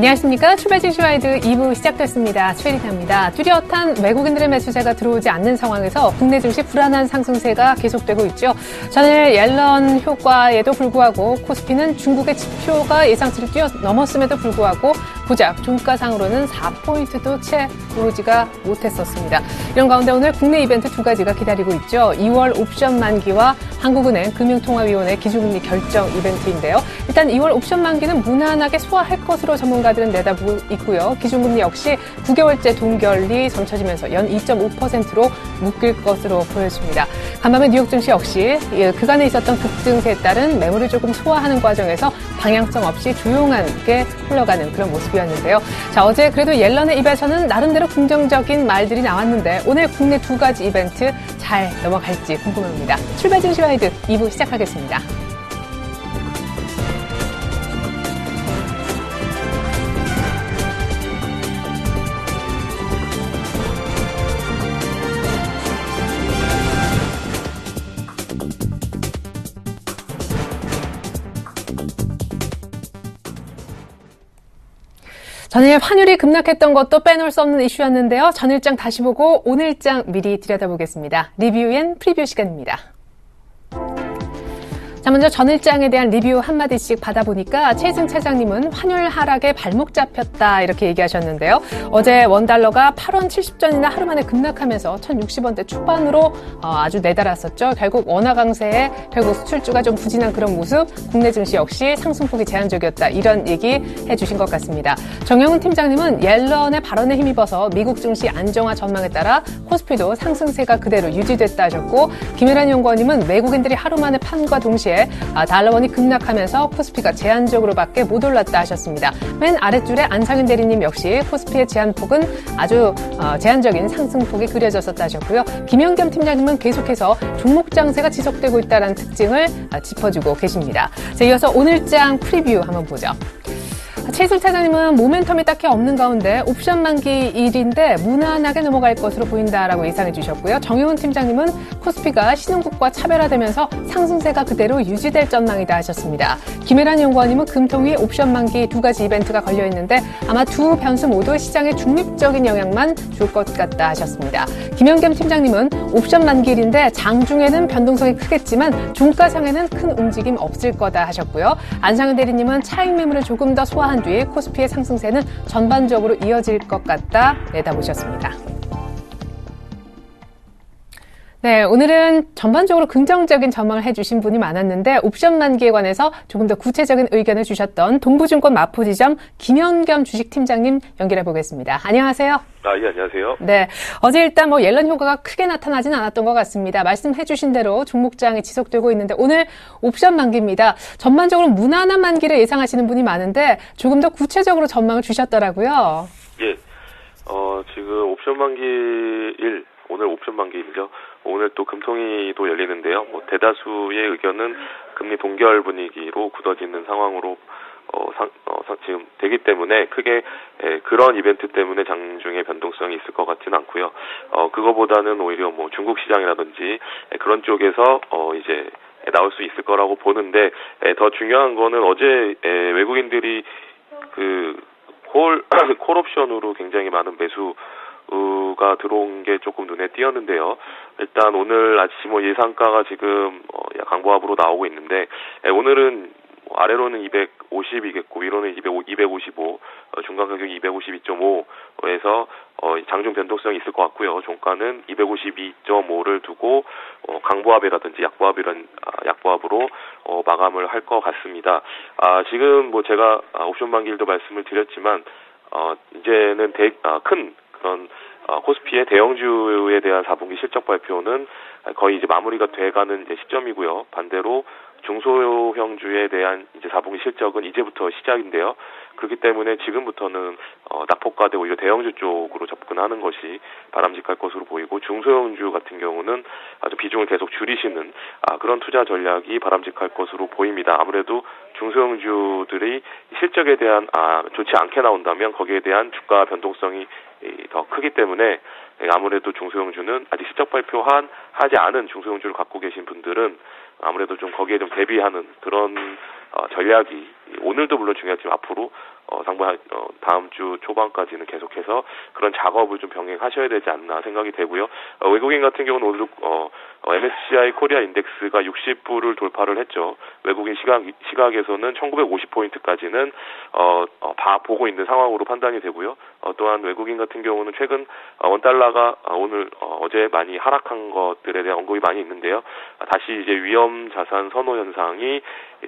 안녕하십니까. 출발 증시와이드 2부 시작됐습니다. 최리나입니다. 뚜렷한 외국인들의 매수세가 들어오지 않는 상황에서 국내 증시 불안한 상승세가 계속되고 있죠. 전일 옐런 효과에도 불구하고 코스피는 중국의 지표가 예상치를 뛰어넘었음에도 불구하고 고작 종가상으로는 4포인트도 채 오르지가 못했었습니다. 이런 가운데 오늘 국내 이벤트 두 가지가 기다리고 있죠. 2월 옵션 만기와 한국은행 금융통화위원회 기준금리 결정 이벤트인데요. 일단 2월 옵션 만기는 무난하게 소화할 것으로 전문가들은 내다보고 있고요. 기준금리 역시 9개월째 동결이 점쳐지면서 연 2.5%로 묶일 것으로 보여집니다. 간밤에 뉴욕 증시 역시 그간에 있었던 급등세에 따른 매물을 조금 소화하는 과정에서 방향성 없이 조용하게 흘러가는 그런 모습이었는데요. 자, 어제 그래도 옐런의 입에서는 나름대로 긍정적인 말들이 나왔는데 오늘 국내 두 가지 이벤트 잘 넘어갈지 궁금합니다. 출발 증시와이드 2부 시작하겠습니다. 전일 환율이 급락했던 것도 빼놓을 수 없는 이슈였는데요. 전일장 다시 보고 오늘장 미리 들여다보겠습니다. 리뷰 앤 프리뷰 시간입니다. 자, 먼저 전일장에 대한 리뷰 한마디씩 받아보니까 최승 차장님은 환율 하락에 발목 잡혔다 이렇게 얘기하셨는데요. 어제 원달러가 8원 70전이나 하루 만에 급락하면서 1060원대 초반으로 아주 내달았었죠. 결국 원화 강세에 결국 수출주가 좀 부진한 그런 모습, 국내 증시 역시 상승폭이 제한적이었다 이런 얘기 해주신 것 같습니다. 정영훈 팀장님은 옐런의 발언에 힘입어서 미국 증시 안정화 전망에 따라 코스피도 상승세가 그대로 유지됐다 하셨고, 김혜란 연구원님은 외국인들이 하루 만에 판과 동시에 달러원이 급락하면서 코스피가 제한적으로밖에 못 올랐다 하셨습니다. 맨 아랫줄에 안상윤 대리님 역시 코스피의 제한폭은 아주 제한적인 상승폭이 그려졌었다 하셨고요. 김영겸 팀장님은 계속해서 종목 장세가 지속되고 있다는 특징을 짚어주고 계십니다. 자, 이어서 오늘장 프리뷰 한번 보죠. 최승 차장님은 모멘텀이 딱히 없는 가운데 옵션 만기일인데 무난하게 넘어갈 것으로 보인다라고 예상해 주셨고요. 정효훈 팀장님은 코스피가 신흥국과 차별화되면서 상승세가 그대로 유지될 전망이다 하셨습니다. 김혜란 연구원님은 금통위 옵션 만기 두 가지 이벤트가 걸려있는데 아마 두 변수 모두 시장에 중립적인 영향만 줄 것 같다 하셨습니다. 김영겸 팀장님은 옵션 만기일인데 장중에는 변동성이 크겠지만 종가상에는 큰 움직임 없을 거다 하셨고요. 안상현 대리님은 차익 매물을 조금 더 소화한 뒤 코스피의 상승세는 전반적으로 이어질 것 같다 내다보셨습니다. 네, 오늘은 전반적으로 긍정적인 전망을 해주신 분이 많았는데 옵션 만기에 관해서 조금 더 구체적인 의견을 주셨던 동부증권 마포지점 김현겸 주식팀장님 연결해 보겠습니다. 안녕하세요. 예, 안녕하세요. 네, 어제 일단 옐런 효과가 크게 나타나진 않았던 것 같습니다. 말씀해 주신 대로 종목장이 지속되고 있는데 오늘 옵션 만기입니다. 전반적으로 무난한 만기를 예상하시는 분이 많은데 조금 더 구체적으로 전망을 주셨더라고요. 예, 지금 옵션 만기일, 오늘 옵션 만기일이죠. 오늘 또 금통위도 열리는데요. 대다수의 의견은 금리 동결 분위기로 굳어지는 상황으로 지금 되기 때문에 크게 그런 이벤트 때문에 장중에 변동성이 있을 것 같지는 않고요. 그거보다는 오히려 중국 시장이라든지 그런 쪽에서 이제 나올 수 있을 거라고 보는데, 더 중요한 거는 어제 외국인들이 콜 옵션으로 굉장히 많은 매수가 들어온 게 조금 눈에 띄었는데요. 일단 오늘 아침 예상가가 지금 강보합으로 나오고 있는데, 오늘은 아래로는 250이겠고 위로는 255, 중간 가격이 252.5에서 장중 변동성이 있을 것 같고요. 종가는 252.5를 두고 강보합이라든지 약보합으로 마감을 할 것 같습니다. 지금 제가 옵션 만기일도 말씀을 드렸지만 이제는 큰 그런 코스피의 대형주에 대한 4분기 실적 발표는 거의 이제 마무리가 돼가는 시점이고요. 반대로 중소형주에 대한 이제 4분기 실적은 이제부터 시작인데요. 그렇기 때문에 지금부터는 낙폭과대 오히려 대형주 쪽으로 접근하는 것이 바람직할 것으로 보이고, 중소형주 같은 경우는 아주 비중을 계속 줄이시는 그런 투자 전략이 바람직할 것으로 보입니다. 아무래도 중소형주들이 실적에 대한 좋지 않게 나온다면 거기에 대한 주가 변동성이 더 크기 때문에 아무래도 중소형주는 아직 실적 발표하지 않은 중소형주를 갖고 계신 분들은 아무래도 좀 거기에 좀 대비하는 그런 전략이 오늘도 물론 중요하지만 앞으로 다음 주 초반까지는 계속해서 그런 작업을 좀 병행하셔야 되지 않나 생각이 되고요. 외국인 같은 경우는 오늘 MSCI 코리아 인덱스가 60부를 돌파를 했죠. 외국인 시각에서는 1950포인트까지는 보고 있는 상황으로 판단이 되고요. 또한 외국인 같은 경우는 최근 원달러가 어제 많이 하락한 것들에 대한 언급이 많이 있는데요. 다시 이제 위험 자산 선호 현상이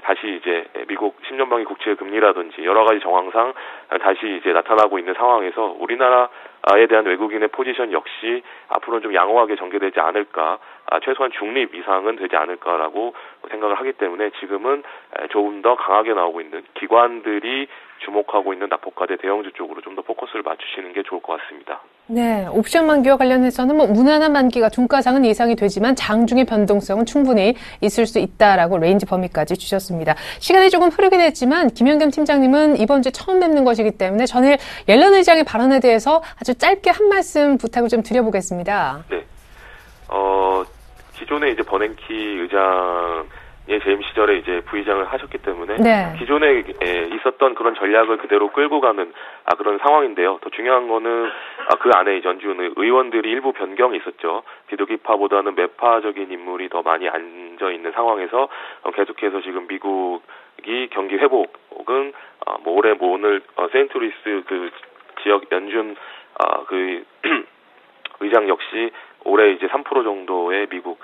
다시 이제 미국 10년방위 국채 금리라든지 여러 가지 정황상 다시 이제 나타나고 있는 상황에서 우리나라에 대한 외국인의 포지션 역시 앞으로는 좀 양호하게 전개되지 않을까, 최소한 중립 이상은 되지 않을까라고 생각을 하기 때문에 지금은 조금 더 강하게 나오고 있는 기관들이 주목하고 있는 납폭과대 대형주 쪽으로 좀 더 포커스를 맞추시는 게 좋을 것 같습니다. 네, 옵션 만기와 관련해서는 무난한 만기가 종가상은 예상이 되지만 장중의 변동성은 충분히 있을 수 있다라고 레인지 범위까지 주셨습니다. 시간이 조금 흐르긴 했지만 김연겸 팀장님은 이번 주에 처음 뵙는 것이기 때문에 전일 옐런 의장의 발언에 대해서 아주 짧게 한 말씀 부탁을 좀 드려보겠습니다. 네, 기존에 이제 버냉키 의장의 재임 시절에 이제 부의장을 하셨기 때문에 네. 기존에 있었던 그런 전략을 그대로 끌고 가는 그런 상황인데요. 더 중요한 거는 그 안에 연준 의원들이 일부 변경이 있었죠. 비둘기파보다는 매파적인 인물이 더 많이 앉아 있는 상황에서 계속해서 지금 미국이 경기 회복은 오늘 세인트루이스 그 지역 연준 의장 역시 올해 이제 3% 정도의 미국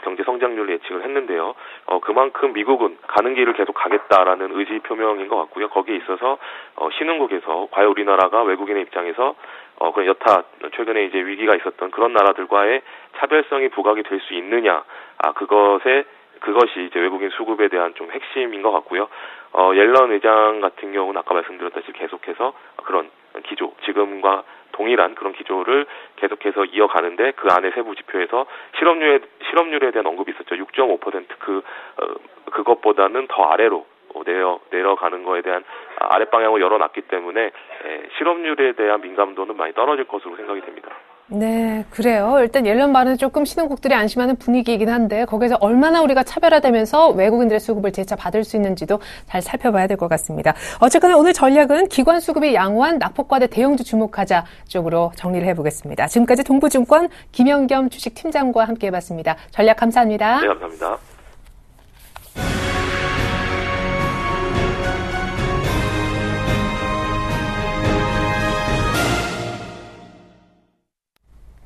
경제 성장률 예측을 했는데요. 그만큼 미국은 가는 길을 계속 가겠다라는 의지 표명인 것 같고요. 거기에 있어서 신흥국에서 과연 우리나라가 외국인의 입장에서 그 여타 최근에 이제 위기가 있었던 그런 나라들과의 차별성이 부각이 될 수 있느냐, 그것이 이제 외국인 수급에 대한 좀 핵심인 것 같고요. 옐런 의장 같은 경우는 아까 말씀드렸다시피 계속해서 그런 기조, 지금과 동일한 그런 기조를 계속해서 이어가는데 그 안에 세부 지표에서 실업률에 대한 언급이 있었죠. 6.5% 그것보다는 더 아래로 내려가는 거에 대한 아랫방향을 열어놨기 때문에 실업률에 대한 민감도는 많이 떨어질 것으로 생각이 됩니다. 네, 그래요. 일단 옐런 말은 조금 신흥국들이 안심하는 분위기이긴 한데 거기서 얼마나 우리가 차별화되면서 외국인들의 수급을 재차 받을 수 있는지도 잘 살펴봐야 될 것 같습니다. 어쨌거나 오늘 전략은 기관 수급이 양호한 낙폭과대 대형주 주목하자 쪽으로 정리를 해보겠습니다. 지금까지 동부증권 김연겸 주식팀장과 함께 해봤습니다. 전략 감사합니다. 네, 감사합니다.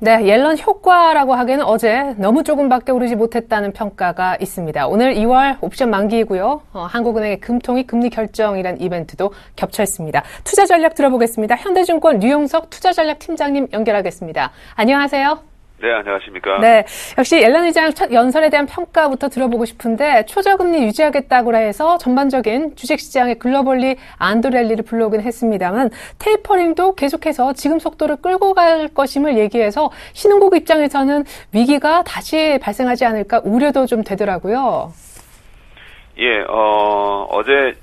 네, 옐런 효과라고 하기에는 어제 너무 조금밖에 오르지 못했다는 평가가 있습니다. 오늘 2월 옵션 만기이고요. 한국은행의 금통위 금리 결정이란 이벤트도 겹쳐 있습니다. 투자 전략 들어보겠습니다. 현대증권 류용석 투자전략 팀장님 연결하겠습니다. 안녕하세요. 네, 안녕하십니까. 네, 역시 옐런 의장 첫 연설에 대한 평가부터 들어보고 싶은데 초저금리 유지하겠다고 해서 전반적인 주식시장의 글로벌리 안도랠리를 불러오긴 했습니다만 테이퍼링도 계속해서 지금 속도를 끌고 갈 것임을 얘기해서 신흥국 입장에서는 위기가 다시 발생하지 않을까 우려도 좀 되더라고요. 예, 어제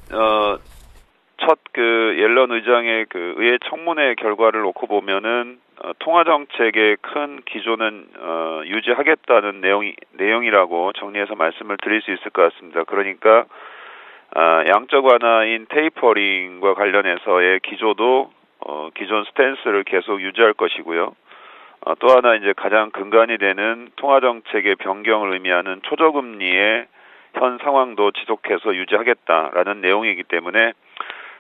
첫 옐런 의장의 의회 청문회 결과를 놓고 보면은 통화 정책의 큰 기조는 유지하겠다는 내용이라고 정리해서 말씀을 드릴 수 있을 것 같습니다. 그러니까 양적 완화인 테이퍼링과 관련해서의 기조도 기존 스탠스를 계속 유지할 것이고요. 또 하나 이제 가장 근간이 되는 통화 정책의 변경을 의미하는 초저금리의 현 상황도 지속해서 유지하겠다라는 내용이기 때문에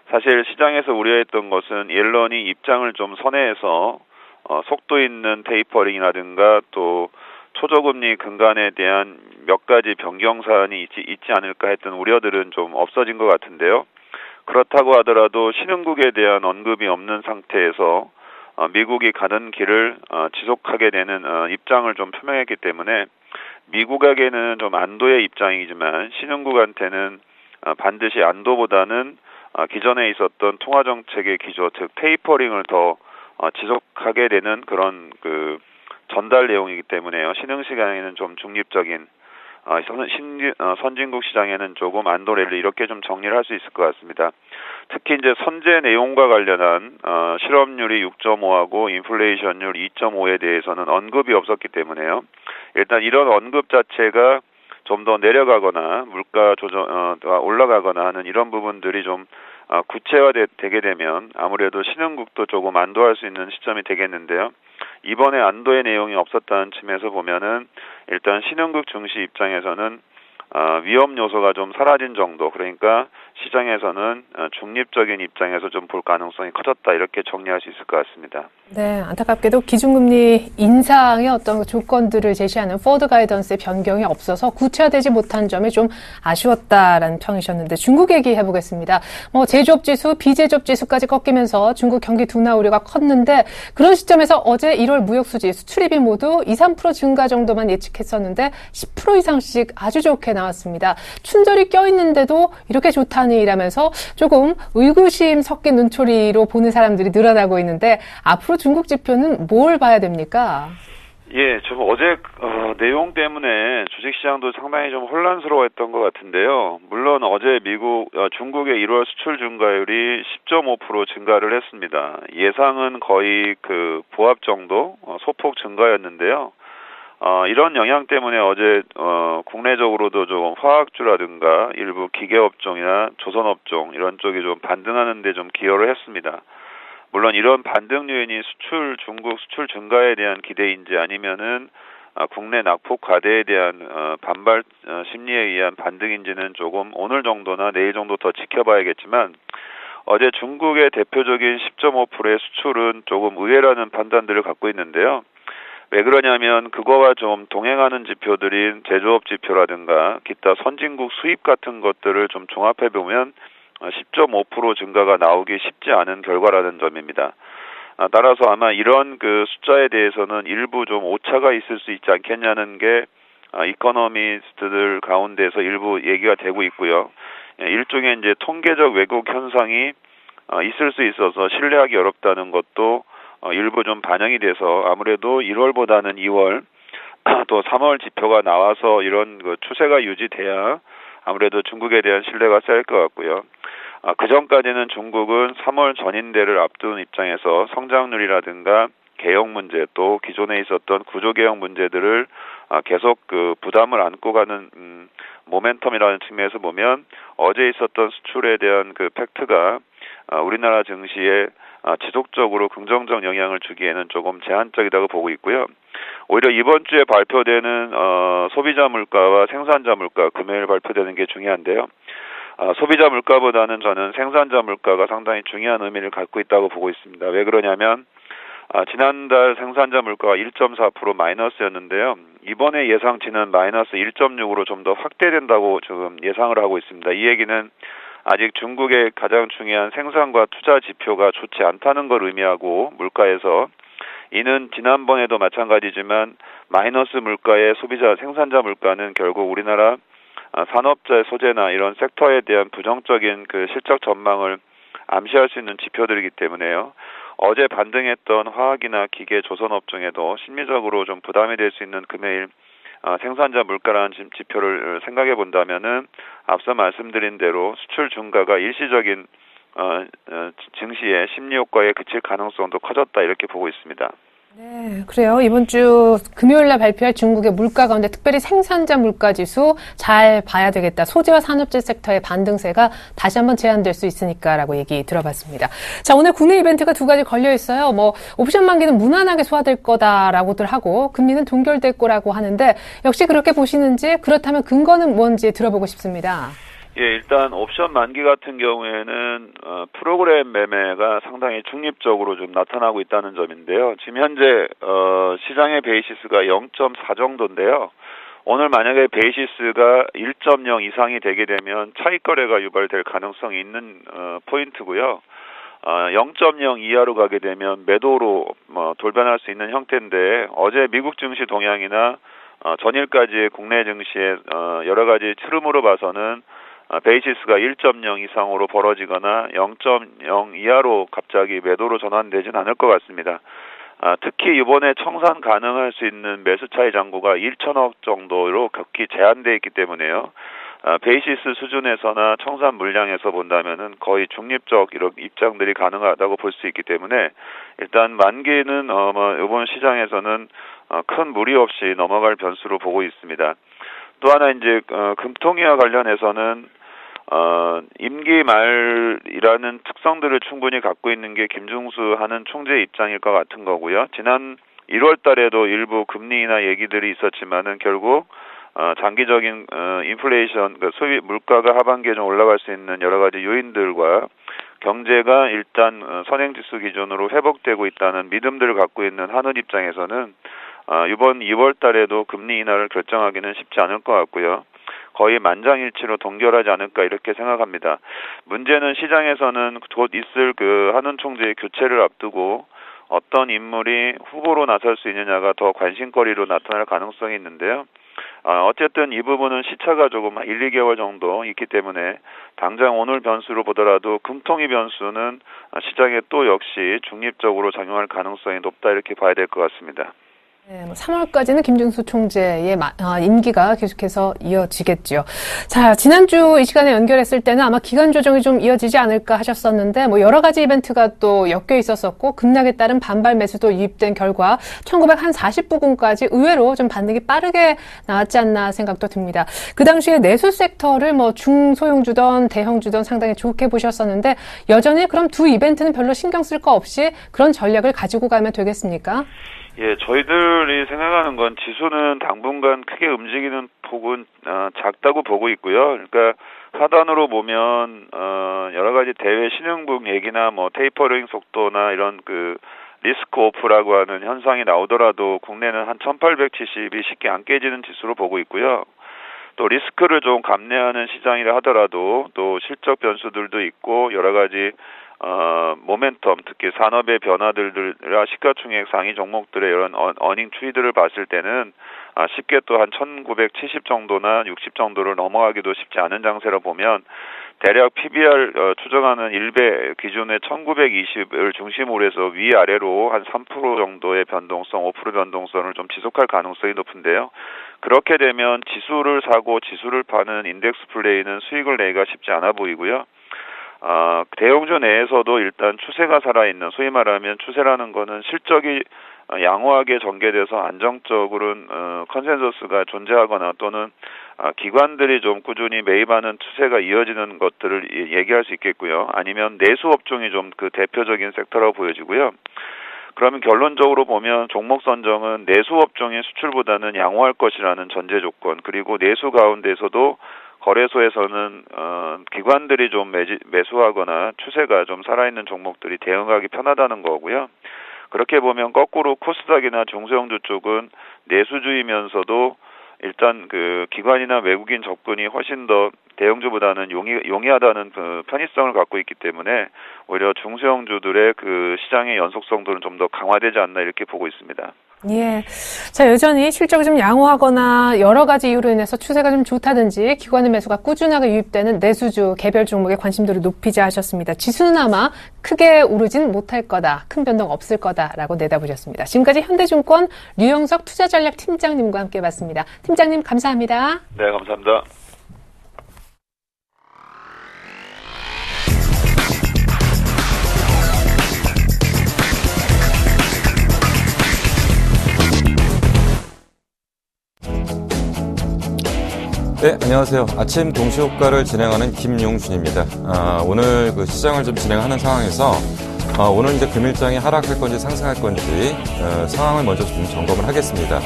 사실 시장에서 우려했던 것은 옐런이 입장을 좀 선회해서 속도 있는 테이퍼링이라든가 또 초저금리 근간에 대한 몇 가지 변경 사안이 있지 않을까 했던 우려들은 좀 없어진 것 같은데요. 그렇다고 하더라도 신흥국에 대한 언급이 없는 상태에서 미국이 가는 길을 지속하게 되는 입장을 좀 표명했기 때문에 미국에게는 좀 안도의 입장이지만 신흥국한테는 반드시 안도보다는 기존에 있었던 통화정책의 기조, 즉 테이퍼링을 더 지속하게 되는 그런 전달 내용이기 때문에요. 신흥 시장에는 좀 중립적인, 선진국 시장에는 조금 안도랠리 이렇게 좀 정리를 할 수 있을 것 같습니다. 특히 이제 선제 내용과 관련한 실업률이 6.5하고 인플레이션율 2.5에 대해서는 언급이 없었기 때문에요. 일단 이런 언급 자체가 좀 더 내려가거나 물가 조정가 올라가거나 하는 이런 부분들이 좀 구체화되게 되면 아무래도 신흥국도 조금 안도할 수 있는 시점이 되겠는데요. 이번에 안도의 내용이 없었다는 측면에서 보면은 일단 신흥국 증시 입장에서는 위험 요소가 좀 사라진 정도, 그러니까 시장에서는 중립적인 입장에서 좀 볼 가능성이 커졌다, 이렇게 정리할 수 있을 것 같습니다. 네, 안타깝게도 기준금리 인상의 어떤 조건들을 제시하는 포워드 가이던스의 변경이 없어서 구체화되지 못한 점이 좀 아쉬웠다라는 평이셨는데, 중국 얘기해보겠습니다. 제조업 지수, 비제조업 지수까지 꺾이면서 중국 경기 둔화 우려가 컸는데, 그런 시점에서 어제 1월 무역수지, 수출입이 모두 2, 3% 증가 정도만 예측했었는데 10% 이상씩 아주 좋게 나왔습니다. 춘절이 껴있는데도 이렇게 좋다니 이라면서 조금 의구심 섞인 눈초리로 보는 사람들이 늘어나고 있는데, 앞으로 중국 지표는 뭘 봐야 됩니까? 예, 좀 어제 내용 때문에 주식시장도 상당히 좀 혼란스러워했던 것 같은데요. 물론 어제 중국의 1월 수출 증가율이 10.5% 증가를 했습니다. 예상은 거의 보합 정도 소폭 증가였는데요. 이런 영향 때문에 어제 국내적으로도 좀 화학주라든가 일부 기계업종이나 조선업종 이런 쪽이 좀 반등하는 데 좀 기여를 했습니다. 물론 이런 반등 요인이 중국 수출 증가에 대한 기대인지 아니면은 국내 낙폭 과대에 대한 반발 심리에 의한 반등인지는 조금 오늘 정도나 내일 정도 더 지켜봐야겠지만, 어제 중국의 대표적인 10.5%의 수출은 조금 의외라는 판단들을 갖고 있는데요. 왜 그러냐면 그거와 좀 동행하는 지표들인 제조업 지표라든가 기타 선진국 수입 같은 것들을 좀 종합해 보면 10.5% 증가가 나오기 쉽지 않은 결과라는 점입니다. 따라서 아마 이런 숫자에 대해서는 일부 좀 오차가 있을 수 있지 않겠냐는 게 이코노미스트들 가운데서 일부 얘기가 되고 있고요. 일종의 이제 통계적 왜곡 현상이 있을 수 있어서 신뢰하기 어렵다는 것도 일부 좀 반영이 돼서 아무래도 1월보다는 2월 또 3월 지표가 나와서 이런 추세가 유지돼야 아무래도 중국에 대한 신뢰가 쌓일 것 같고요. 그 전까지는 중국은 3월 전인대를 앞둔 입장에서 성장률이라든가 개혁 문제, 또 기존에 있었던 구조개혁 문제들을 계속 부담을 안고 가는 모멘텀이라는 측면에서 보면 어제 있었던 수출에 대한 팩트가 우리나라 증시에 지속적으로 긍정적 영향을 주기에는 조금 제한적이라고 보고 있고요. 오히려 이번 주에 발표되는 소비자 물가와 생산자 물가 금요일 발표되는 게 중요한데요. 소비자 물가보다는 저는 생산자 물가가 상당히 중요한 의미를 갖고 있다고 보고 있습니다. 왜 그러냐면 지난달 생산자 물가가 1.4% 마이너스였는데요. 이번에 예상치는 마이너스 1.6으로 좀 더 확대된다고 지금 예상을 하고 있습니다. 이 얘기는 아직 중국의 가장 중요한 생산과 투자 지표가 좋지 않다는 걸 의미하고, 물가에서 이는 지난번에도 마찬가지지만 마이너스 물가의 소비자 생산자 물가는 결국 우리나라 산업재 소재나 이런 섹터에 대한 부정적인 실적 전망을 암시할 수 있는 지표들이기 때문에요. 어제 반등했던 화학이나 기계, 조선업종에도 심리적으로 좀 부담이 될 수 있는 금요일 생산자 물가라는 지표를 생각해 본다면은 앞서 말씀드린 대로 수출 증가가 일시적인 증시의 심리 효과에 그칠 가능성도 커졌다, 이렇게 보고 있습니다. 네, 그래요. 이번 주 금요일 날 발표할 중국의 물가 가운데 특별히 생산자 물가 지수 잘 봐야 되겠다. 소재와 산업재 섹터의 반등세가 다시 한번 제한될 수 있으니까라고 얘기 들어봤습니다. 자, 오늘 국내 이벤트가 두 가지 걸려 있어요. 옵션 만기는 무난하게 소화될 거다라고들 하고 금리는 동결될 거라고 하는데, 역시 그렇게 보시는지, 그렇다면 근거는 뭔지 들어보고 싶습니다. 예, 일단 옵션 만기 같은 경우에는 프로그램 매매가 상당히 중립적으로 좀 나타나고 있다는 점인데요. 지금 현재 시장의 베이시스가 0.4 정도인데요. 오늘 만약에 베이시스가 1.0 이상이 되게 되면 차익 거래가 유발될 가능성이 있는 포인트고요. 0.0 이하로 가게 되면 매도로 돌변할 수 있는 형태인데, 어제 미국 증시 동향이나 전일까지의 국내 증시의 여러 가지 흐름으로 봐서는 베이시스가 1.0 이상으로 벌어지거나 0.0 이하로 갑자기 매도로 전환되진 않을 것 같습니다. 특히 이번에 청산 가능할 수 있는 매수 차이 잔고가 1천억 정도로 극히 제한되어 있기 때문에요. 베이시스 수준에서나 청산 물량에서 본다면은 거의 중립적 이런 입장들이 가능하다고 볼 수 있기 때문에, 일단 만기는 이번 시장에서는 큰 무리 없이 넘어갈 변수로 보고 있습니다. 또 하나 이제 금통위와 관련해서는 임기 말이라는 특성들을 충분히 갖고 있는 게 김중수 하는 총재의 입장일 것 같은 거고요. 지난 1월 달에도 일부 금리 인하 얘기들이 있었지만은 결국 장기적인 인플레이션, 소위 물가가 하반기에 좀 올라갈 수 있는 여러 가지 요인들과 경제가 일단 선행지수 기준으로 회복되고 있다는 믿음들을 갖고 있는 한은 입장에서는 이번 2월 달에도 금리 인하를 결정하기는 쉽지 않을 것 같고요. 거의 만장일치로 동결하지 않을까 이렇게 생각합니다. 문제는 시장에서는 곧 있을 그 한은 총재의 교체를 앞두고 어떤 인물이 후보로 나설 수 있느냐가 더 관심거리로 나타날 가능성이 있는데요. 어쨌든 이 부분은 시차가 조금 1, 2개월 정도 있기 때문에 당장 오늘 변수로 보더라도 금통위 변수는 시장에 또 역시 중립적으로 작용할 가능성이 높다 이렇게 봐야 될 것 같습니다. 네, 3월까지는 김중수 총재의 임기가 계속해서 이어지겠죠. 자, 지난주 이 시간에 연결했을 때는 아마 기간 조정이 좀 이어지지 않을까 하셨었는데 여러 가지 이벤트가 또 엮여 있었었고 급락에 따른 반발 매수도 유입된 결과 1940부근까지 의외로 좀 반등이 빠르게 나왔지 않나 생각도 듭니다. 그 당시에 내수 섹터를 중소형주든 대형주든 상당히 좋게 보셨었는데 여전히 그럼 두 이벤트는 별로 신경 쓸 거 없이 그런 전략을 가지고 가면 되겠습니까? 예, 저희들이 생각하는 건 지수는 당분간 크게 움직이는 폭은 작다고 보고 있고요. 그러니까 하단으로 보면 여러 가지 대외 신흥국 얘기나 테이퍼링 속도나 이런 그 리스크 오프라고 하는 현상이 나오더라도 국내는 한 1870이 쉽게 안 깨지는 지수로 보고 있고요. 또 리스크를 좀 감내하는 시장이라 하더라도 또 실적 변수들도 있고 여러 가지 모멘텀, 특히 산업의 변화들이라 시가총액 상위 종목들의 이런 어닝 추이들을 봤을 때는 쉽게 또 한 1970 정도나 60 정도를 넘어가기도 쉽지 않은 장세로 보면 대략 PBR 추정하는 1배 기준의 1920을 중심으로 해서 위아래로 한 3% 정도의 변동성, 5% 변동성을 좀 지속할 가능성이 높은데요. 그렇게 되면 지수를 사고 지수를 파는 인덱스 플레이는 수익을 내기가 쉽지 않아 보이고요. 대형주 내에서도 일단 추세가 살아있는, 소위 말하면 추세라는 거는 실적이 양호하게 전개돼서 안정적으로는 컨센서스가 존재하거나 또는 기관들이 좀 꾸준히 매입하는 추세가 이어지는 것들을 얘기할 수 있겠고요. 아니면 내수 업종이 좀 그 대표적인 섹터라고 보여지고요. 그러면 결론적으로 보면 종목 선정은 내수 업종의 수출보다는 양호할 것이라는 전제 조건, 그리고 내수 가운데서도 거래소에서는 기관들이 좀 매수하거나 추세가 좀 살아있는 종목들이 대응하기 편하다는 거고요. 그렇게 보면 거꾸로 코스닥이나 중소형주 쪽은 내수주이면서도 일단 그 기관이나 외국인 접근이 훨씬 더 대형주보다는 용이하다는 그 편의성을 갖고 있기 때문에 오히려 중소형주들의 그 시장의 연속성도는 좀 더 강화되지 않나 이렇게 보고 있습니다. 예. 자, 여전히 실적이 좀 양호하거나 여러 가지 이유로 인해서 추세가 좀 좋다든지 기관의 매수가 꾸준하게 유입되는 내수주 개별 종목에 관심도를 높이자 하셨습니다. 지수는 아마 크게 오르진 못할 거다, 큰 변동 없을 거다라고 내다보셨습니다. 지금까지 현대증권 류영석 투자전략 팀장님과 함께 봤습니다. 팀장님 감사합니다. 네, 감사합니다. 네, 안녕하세요. 아침 동시효과를 진행하는 김용준입니다. 오늘 그 시장을 좀 진행하는 상황에서 오늘 이제 금일장이 하락할 건지 상승할 건지 상황을 먼저 좀 점검을 하겠습니다.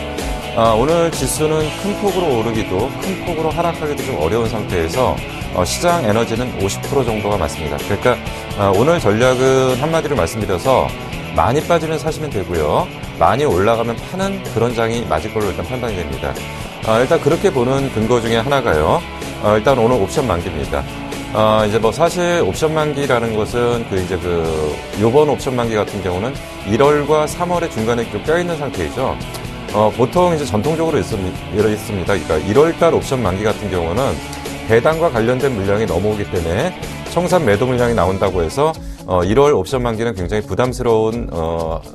오늘 지수는 큰 폭으로 오르기도 큰 폭으로 하락하기도 좀 어려운 상태에서 시장 에너지는 50% 정도가 맞습니다. 그러니까 오늘 전략은 한마디로 말씀드려서 많이 빠지면 사시면 되고요. 많이 올라가면 파는 그런 장이 맞을 걸로 일단 판단이 됩니다. 일단 그렇게 보는 근거 중에 하나가요. 일단 오늘 옵션 만기입니다. 이제 사실 옵션 만기라는 것은 요번 옵션 만기 같은 경우는 1월과 3월의 중간에 좀 껴있는 상태이죠. 보통 이제 전통적으로 있습니다. 그러니까 1월달 옵션 만기 같은 경우는 배당과 관련된 물량이 넘어오기 때문에 청산 매도 물량이 나온다고 해서 1월 옵션 만기는 굉장히 부담스러운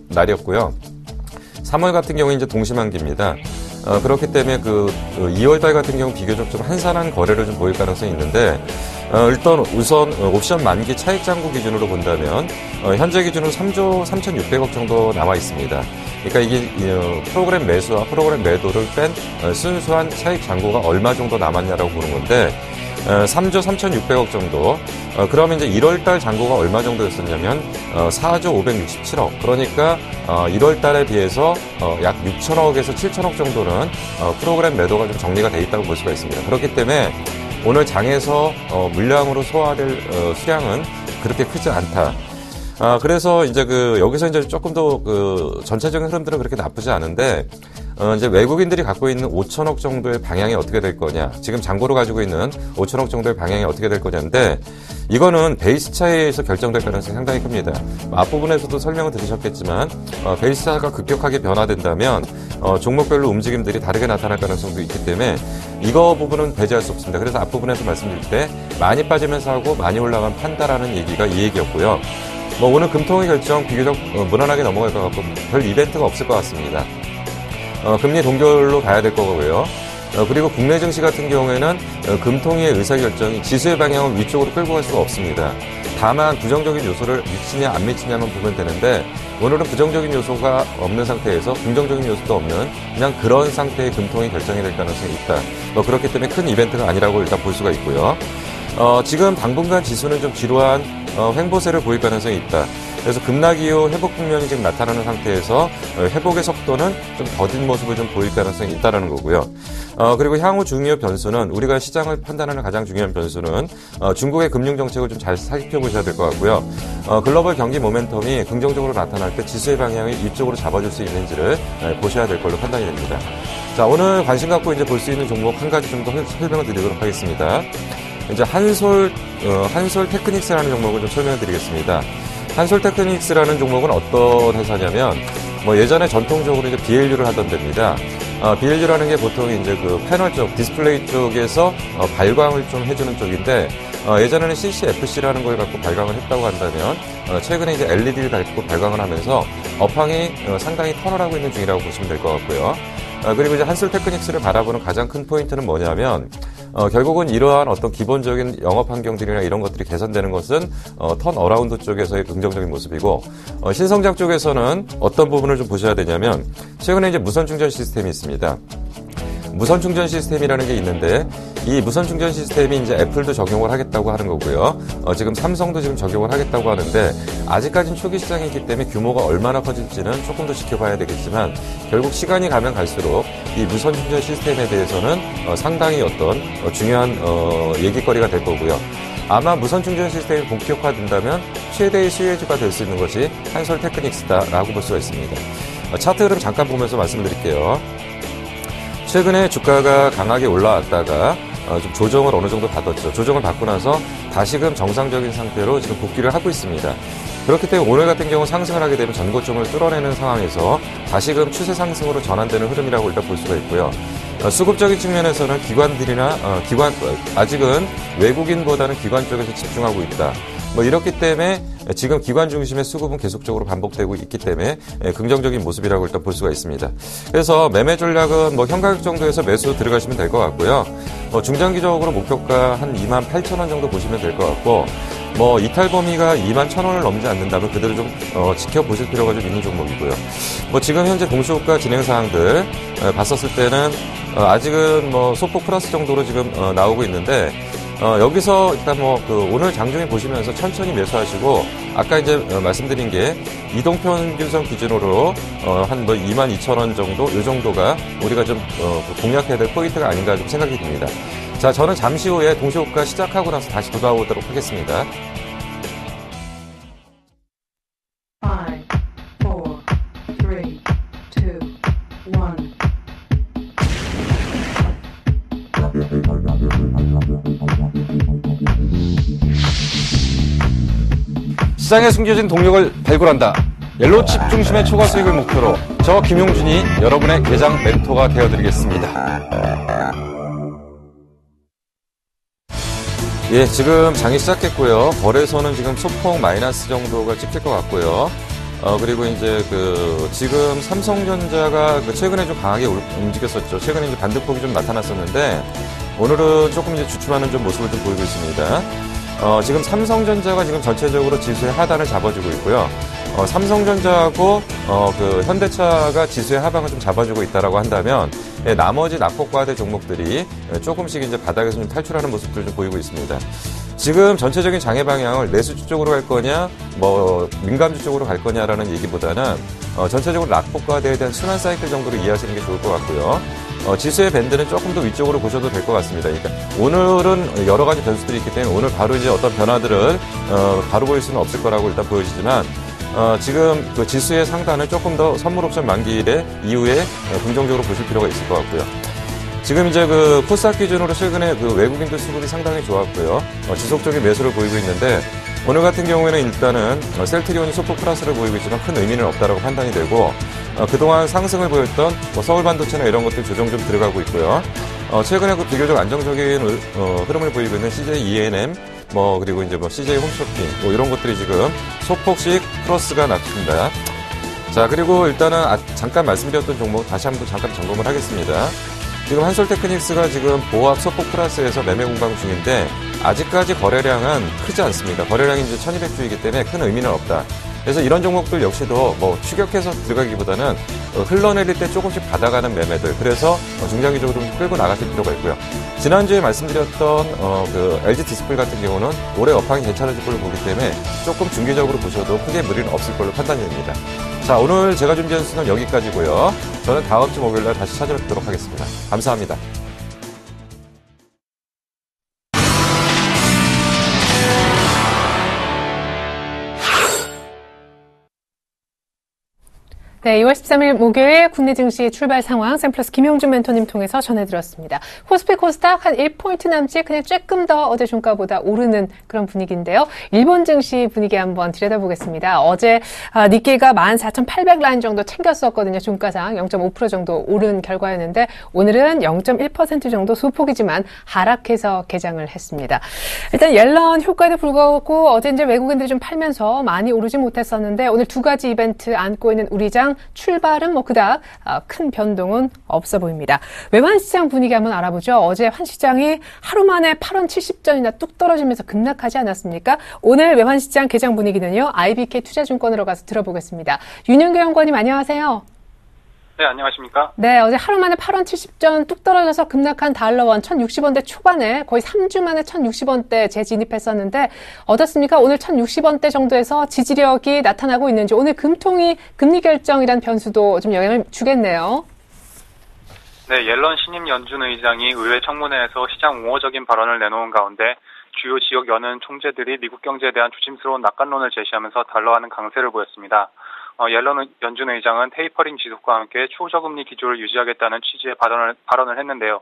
날이었고요. 3월 같은 경우는 이제 동시만기입니다. 그렇기 때문에 2월달 같은 경우 비교적 좀 한산한 거래를 좀 보일 가능성이 있는데, 일단 우선 옵션 만기 차익 잔고 기준으로 본다면, 현재 기준으로 3조 3,600억 정도 남아 있습니다. 그러니까 이게 프로그램 매수와 프로그램 매도를 뺀 순수한 차익 잔고가 얼마 정도 남았냐라고 보는 건데, 3조 3,600억 정도. 그러면 이제 1월달 잔고가 얼마 정도였었냐면 4조 567억. 그러니까 1월달에 비해서 약 6천억에서 7천억 정도는 프로그램 매도가 좀 정리가 돼 있다고 볼 수가 있습니다. 그렇기 때문에 오늘 장에서 물량으로 소화될 수량은 그렇게 크지 않다. 그래서 이제 여기서 이제 조금 더 전체적인 흐름들은 그렇게 나쁘지 않은데, 이제 외국인들이 갖고 있는 5천억 정도의 방향이 어떻게 될 거냐. 지금 잔고로 가지고 있는 5천억 정도의 방향이 어떻게 될 거냐인데, 이거는 베이스 차이에서 결정될 가능성이 상당히 큽니다. 앞부분에서도 설명을 들으셨겠지만, 베이스 차가 급격하게 변화된다면, 종목별로 움직임들이 다르게 나타날 가능성도 있기 때문에, 이거 부분은 배제할 수 없습니다. 그래서 앞부분에서 말씀드릴 때, 많이 빠지면서 하고 많이 올라가면 판다라는 얘기가 이 얘기였고요. 오늘 금통위 결정 비교적 무난하게 넘어갈 것 같고 별 이벤트가 없을 것 같습니다. 금리 동결로 가야 될 거고요. 그리고 국내 증시 같은 경우에는 금통위의 의사결정이 지수의 방향을 위쪽으로 끌고 갈 수가 없습니다. 다만 부정적인 요소를 미치냐 안 미치냐만 보면 되는데 오늘은 부정적인 요소가 없는 상태에서 긍정적인 요소도 없는 그냥 그런 상태의 금통위 결정이 될 가능성이 있다. 그렇기 때문에 큰 이벤트가 아니라고 일단 볼 수가 있고요. 지금 당분간 지수는 좀 지루한 횡보세를 보일 가능성이 있다. 그래서 급락 이후 회복 국면이 지금 나타나는 상태에서 회복의 속도는 좀 더딘 모습을 좀 보일 가능성이 있다는 거고요. 그리고 향후 중요 변수는 우리가 시장을 판단하는 가장 중요한 변수는 중국의 금융 정책을 좀 잘 살펴보셔야 될 것 같고요. 글로벌 경기 모멘텀이 긍정적으로 나타날 때 지수의 방향을 이쪽으로 잡아줄 수 있는지를 보셔야 될 걸로 판단이 됩니다. 자, 오늘 관심 갖고 이제 볼 수 있는 종목 한 가지 정도 설명을 드리도록 하겠습니다. 이제 한솔 테크닉스라는 종목을 좀 설명해 드리겠습니다. 한솔 테크닉스라는 종목은 어떤 회사냐면, 예전에 전통적으로 이제 BLU를 하던 데입니다. BLU라는 게 보통 이제 패널 쪽, 디스플레이 쪽에서 발광을 좀 해주는 쪽인데, 예전에는 CCFC라는 걸 갖고 발광을 했다고 한다면, 최근에 이제 LED를 갖고 발광을 하면서 업황이 상당히 턴을 하고 있는 중이라고 보시면 될 것 같고요. 그리고 이제 한솔 테크닉스를 바라보는 가장 큰 포인트는 뭐냐면, 결국은 이러한 어떤 기본적인 영업 환경들이나 이런 것들이 개선되는 것은 턴 어라운드 쪽에서의 긍정적인 모습이고, 신성장 쪽에서는 어떤 부분을 좀 보셔야 되냐면, 최근에 이제 무선 충전 시스템이 있습니다. 무선 충전 시스템이라는 게 있는데 이 무선 충전 시스템이 이제 애플도 적용을 하겠다고 하는 거고요. 지금 삼성도 지금 적용을 하겠다고 하는데 아직까지는 초기 시장이기 때문에 규모가 얼마나 커질지는 조금 더 지켜봐야 되겠지만 결국 시간이 가면 갈수록 이 무선 충전 시스템에 대해서는 상당히 어떤 중요한 얘기거리가 될 거고요. 아마 무선 충전 시스템이 본격화된다면 최대의 수혜주가 될 수 있는 것이 한솔 테크닉스다라고 볼 수가 있습니다. 차트 흐름 잠깐 보면서 말씀드릴게요. 최근에 주가가 강하게 올라왔다가 좀 조정을 어느 정도 받았죠. 조정을 받고 나서 다시금 정상적인 상태로 지금 복귀를 하고 있습니다. 그렇기 때문에 오늘 같은 경우 상승을 하게 되면 전고점을 뚫어내는 상황에서 다시금 추세 상승으로 전환되는 흐름이라고 일단 볼 수가 있고요. 수급적인 측면에서는 기관들이나 아직은 외국인보다는 기관 쪽에서 집중하고 있다. 이렇기 때문에 지금 기관 중심의 수급은 계속적으로 반복되고 있기 때문에 긍정적인 모습이라고 일단 볼 수가 있습니다. 그래서 매매 전략은 현가격 정도에서 매수 들어가시면 될 것 같고요. 중장기적으로 목표가 한 28,000원 정도 보시면 될 것 같고, 이탈 범위가 21,000원을 넘지 않는다면 그대로 좀 지켜보실 필요가 좀 있는 종목이고요. 지금 현재 동시호가 진행 사항들 봤었을 때는 아직은 소폭 플러스 정도로 지금 나오고 있는데, 여기서 일단 오늘 장중에 보시면서 천천히 매수하시고, 아까 이제 말씀드린 게 이동평균선 기준으로 한 22,000원 정도, 이 정도가 우리가 좀 공략해야 될 포인트가 아닌가 좀 생각이 듭니다. 자, 저는 잠시 후에 동시호가 시작하고 나서 다시 돌아오도록 하겠습니다. 5, 4, 3, 2, 1. 시장에 숨겨진 동력을 발굴한다. 옐로우칩 중심의 초과 수익을 목표로 저 김용준이 여러분의 개장 멘토가 되어드리겠습니다. 예, 지금 장이 시작했고요. 거래소는 지금 소폭 마이너스 정도가 찍힐 것 같고요. 그리고 이제 지금 삼성전자가 최근에 좀 강하게 움직였었죠. 최근에 이제 반등폭이 좀 나타났었는데 오늘은 조금 이제 주춤하는 좀 모습을 좀 보이고 있습니다. 지금 삼성전자가 지금 전체적으로 지수의 하단을 잡아주고 있고요. 삼성전자하고 그 현대차가 지수의 하방을 좀 잡아주고 있다라고 한다면 나머지 낙폭과대 종목들이 조금씩 이제 바닥에서 좀 탈출하는 모습들을 좀 보이고 있습니다. 지금 전체적인 장애 방향을 내수주 쪽으로 갈 거냐, 민감주 쪽으로 갈 거냐라는 얘기보다는 전체적으로 낙폭과대에 대한 순환 사이클 정도로 이해하시는 게 좋을 것 같고요. 지수의 밴드는 조금 더 위쪽으로 보셔도 될 것 같습니다. 그러니까 오늘은 여러 가지 변수들이 있기 때문에 오늘 바로 이제 어떤 변화들을 바로 보일 수는 없을 거라고 일단 보여지지만 지금 그 지수의 상단을 조금 더 선물 옵션 만기일에 이후에 긍정적으로 보실 필요가 있을 것 같고요. 지금 이제 그 코스닥 기준으로 최근에 그 외국인들 수급이 상당히 좋았고요. 지속적인 매수를 보이고 있는데 오늘 같은 경우에는 일단은 셀트리온이 소폭 플러스를 보이고 있지만 큰 의미는 없다라고 판단이 되고 그동안 상승을 보였던 서울 반도체나 이런 것들 조정 좀 들어가고 있고요. 최근에 그 비교적 안정적인 흐름을 보이고 있는 CJ ENM 그리고 이제 CJ 홈쇼핑 이런 것들이 지금 소폭씩 플러스가 났습니다. 자, 그리고 일단은 잠깐 말씀드렸던 종목 다시 한번 잠깐 점검을 하겠습니다. 지금 한솔테크닉스가 지금 보합 소폭 플러스에서 매매 공방 중인데 아직까지 거래량은 크지 않습니다. 거래량이 이제 1200주이기 때문에 큰 의미는 없다. 그래서 이런 종목들 역시도 추격해서 들어가기보다는 흘러내릴 때 조금씩 받아가는 매매들. 그래서 중장기적으로 좀 끌고 나가실 필요가 있고요. 지난주에 말씀드렸던 그 LG 디스플레이 같은 경우는 올해 업황이 괜찮아질 걸로 보기 때문에 조금 중기적으로 보셔도 크게 무리는 없을 걸로 판단이 됩니다. 자, 오늘 제가 준비한 수는 여기까지고요. 저는 다음 주 목요일 날 다시 찾아뵙도록 하겠습니다. 감사합니다. 네, 2월 13일 목요일 국내 증시 출발 상황 샘플러스 김용준 멘토님 통해서 전해드렸습니다. 코스피 코스닥 한 1포인트 남짓 그냥 조금 더 어제 종가보다 오르는 그런 분위기인데요. 일본 증시 분위기 한번 들여다보겠습니다. 어제 니케이가 14,800 라인 정도 챙겼었거든요. 종가상 0.5% 정도 오른 결과였는데 오늘은 0.1% 정도 소폭이지만 하락해서 개장을 했습니다. 일단 옐런 효과에도 불구하고 어제 이제 외국인들이 좀 팔면서 많이 오르지 못했었는데 오늘 두 가지 이벤트 안고 있는 우리 장 출발은 그닥 큰 변동은 없어 보입니다. 외환시장 분위기 한번 알아보죠. 어제 환시장이 하루 만에 8원 70전이나 뚝 떨어지면서 급락하지 않았습니까? 오늘 외환시장 개장 분위기는요. IBK 투자증권으로 가서 들어보겠습니다. 윤영교 연구원님 안녕하세요. 네, 안녕하십니까? 네, 어제 하루 만에 8원 70전 뚝 떨어져서 급락한 달러원 1,060원대 초반에 거의 3주 만에 1,060원대 재진입했었는데 어떻습니까? 오늘 1,060원대 정도에서 지지력이 나타나고 있는지 오늘 금통위 금리 결정이란 변수도 좀 영향을 주겠네요. 네, 옐런 신임 연준 의장이 의회 청문회에서 시장 옹호적인 발언을 내놓은 가운데 주요 지역 연은 총재들이 미국 경제에 대한 조심스러운 낙관론을 제시하면서 달러화는 강세를 보였습니다. 옐런 연준 의장은 테이퍼링 지속과 함께 초저금리 기조를 유지하겠다는 취지의 발언을 했는데요.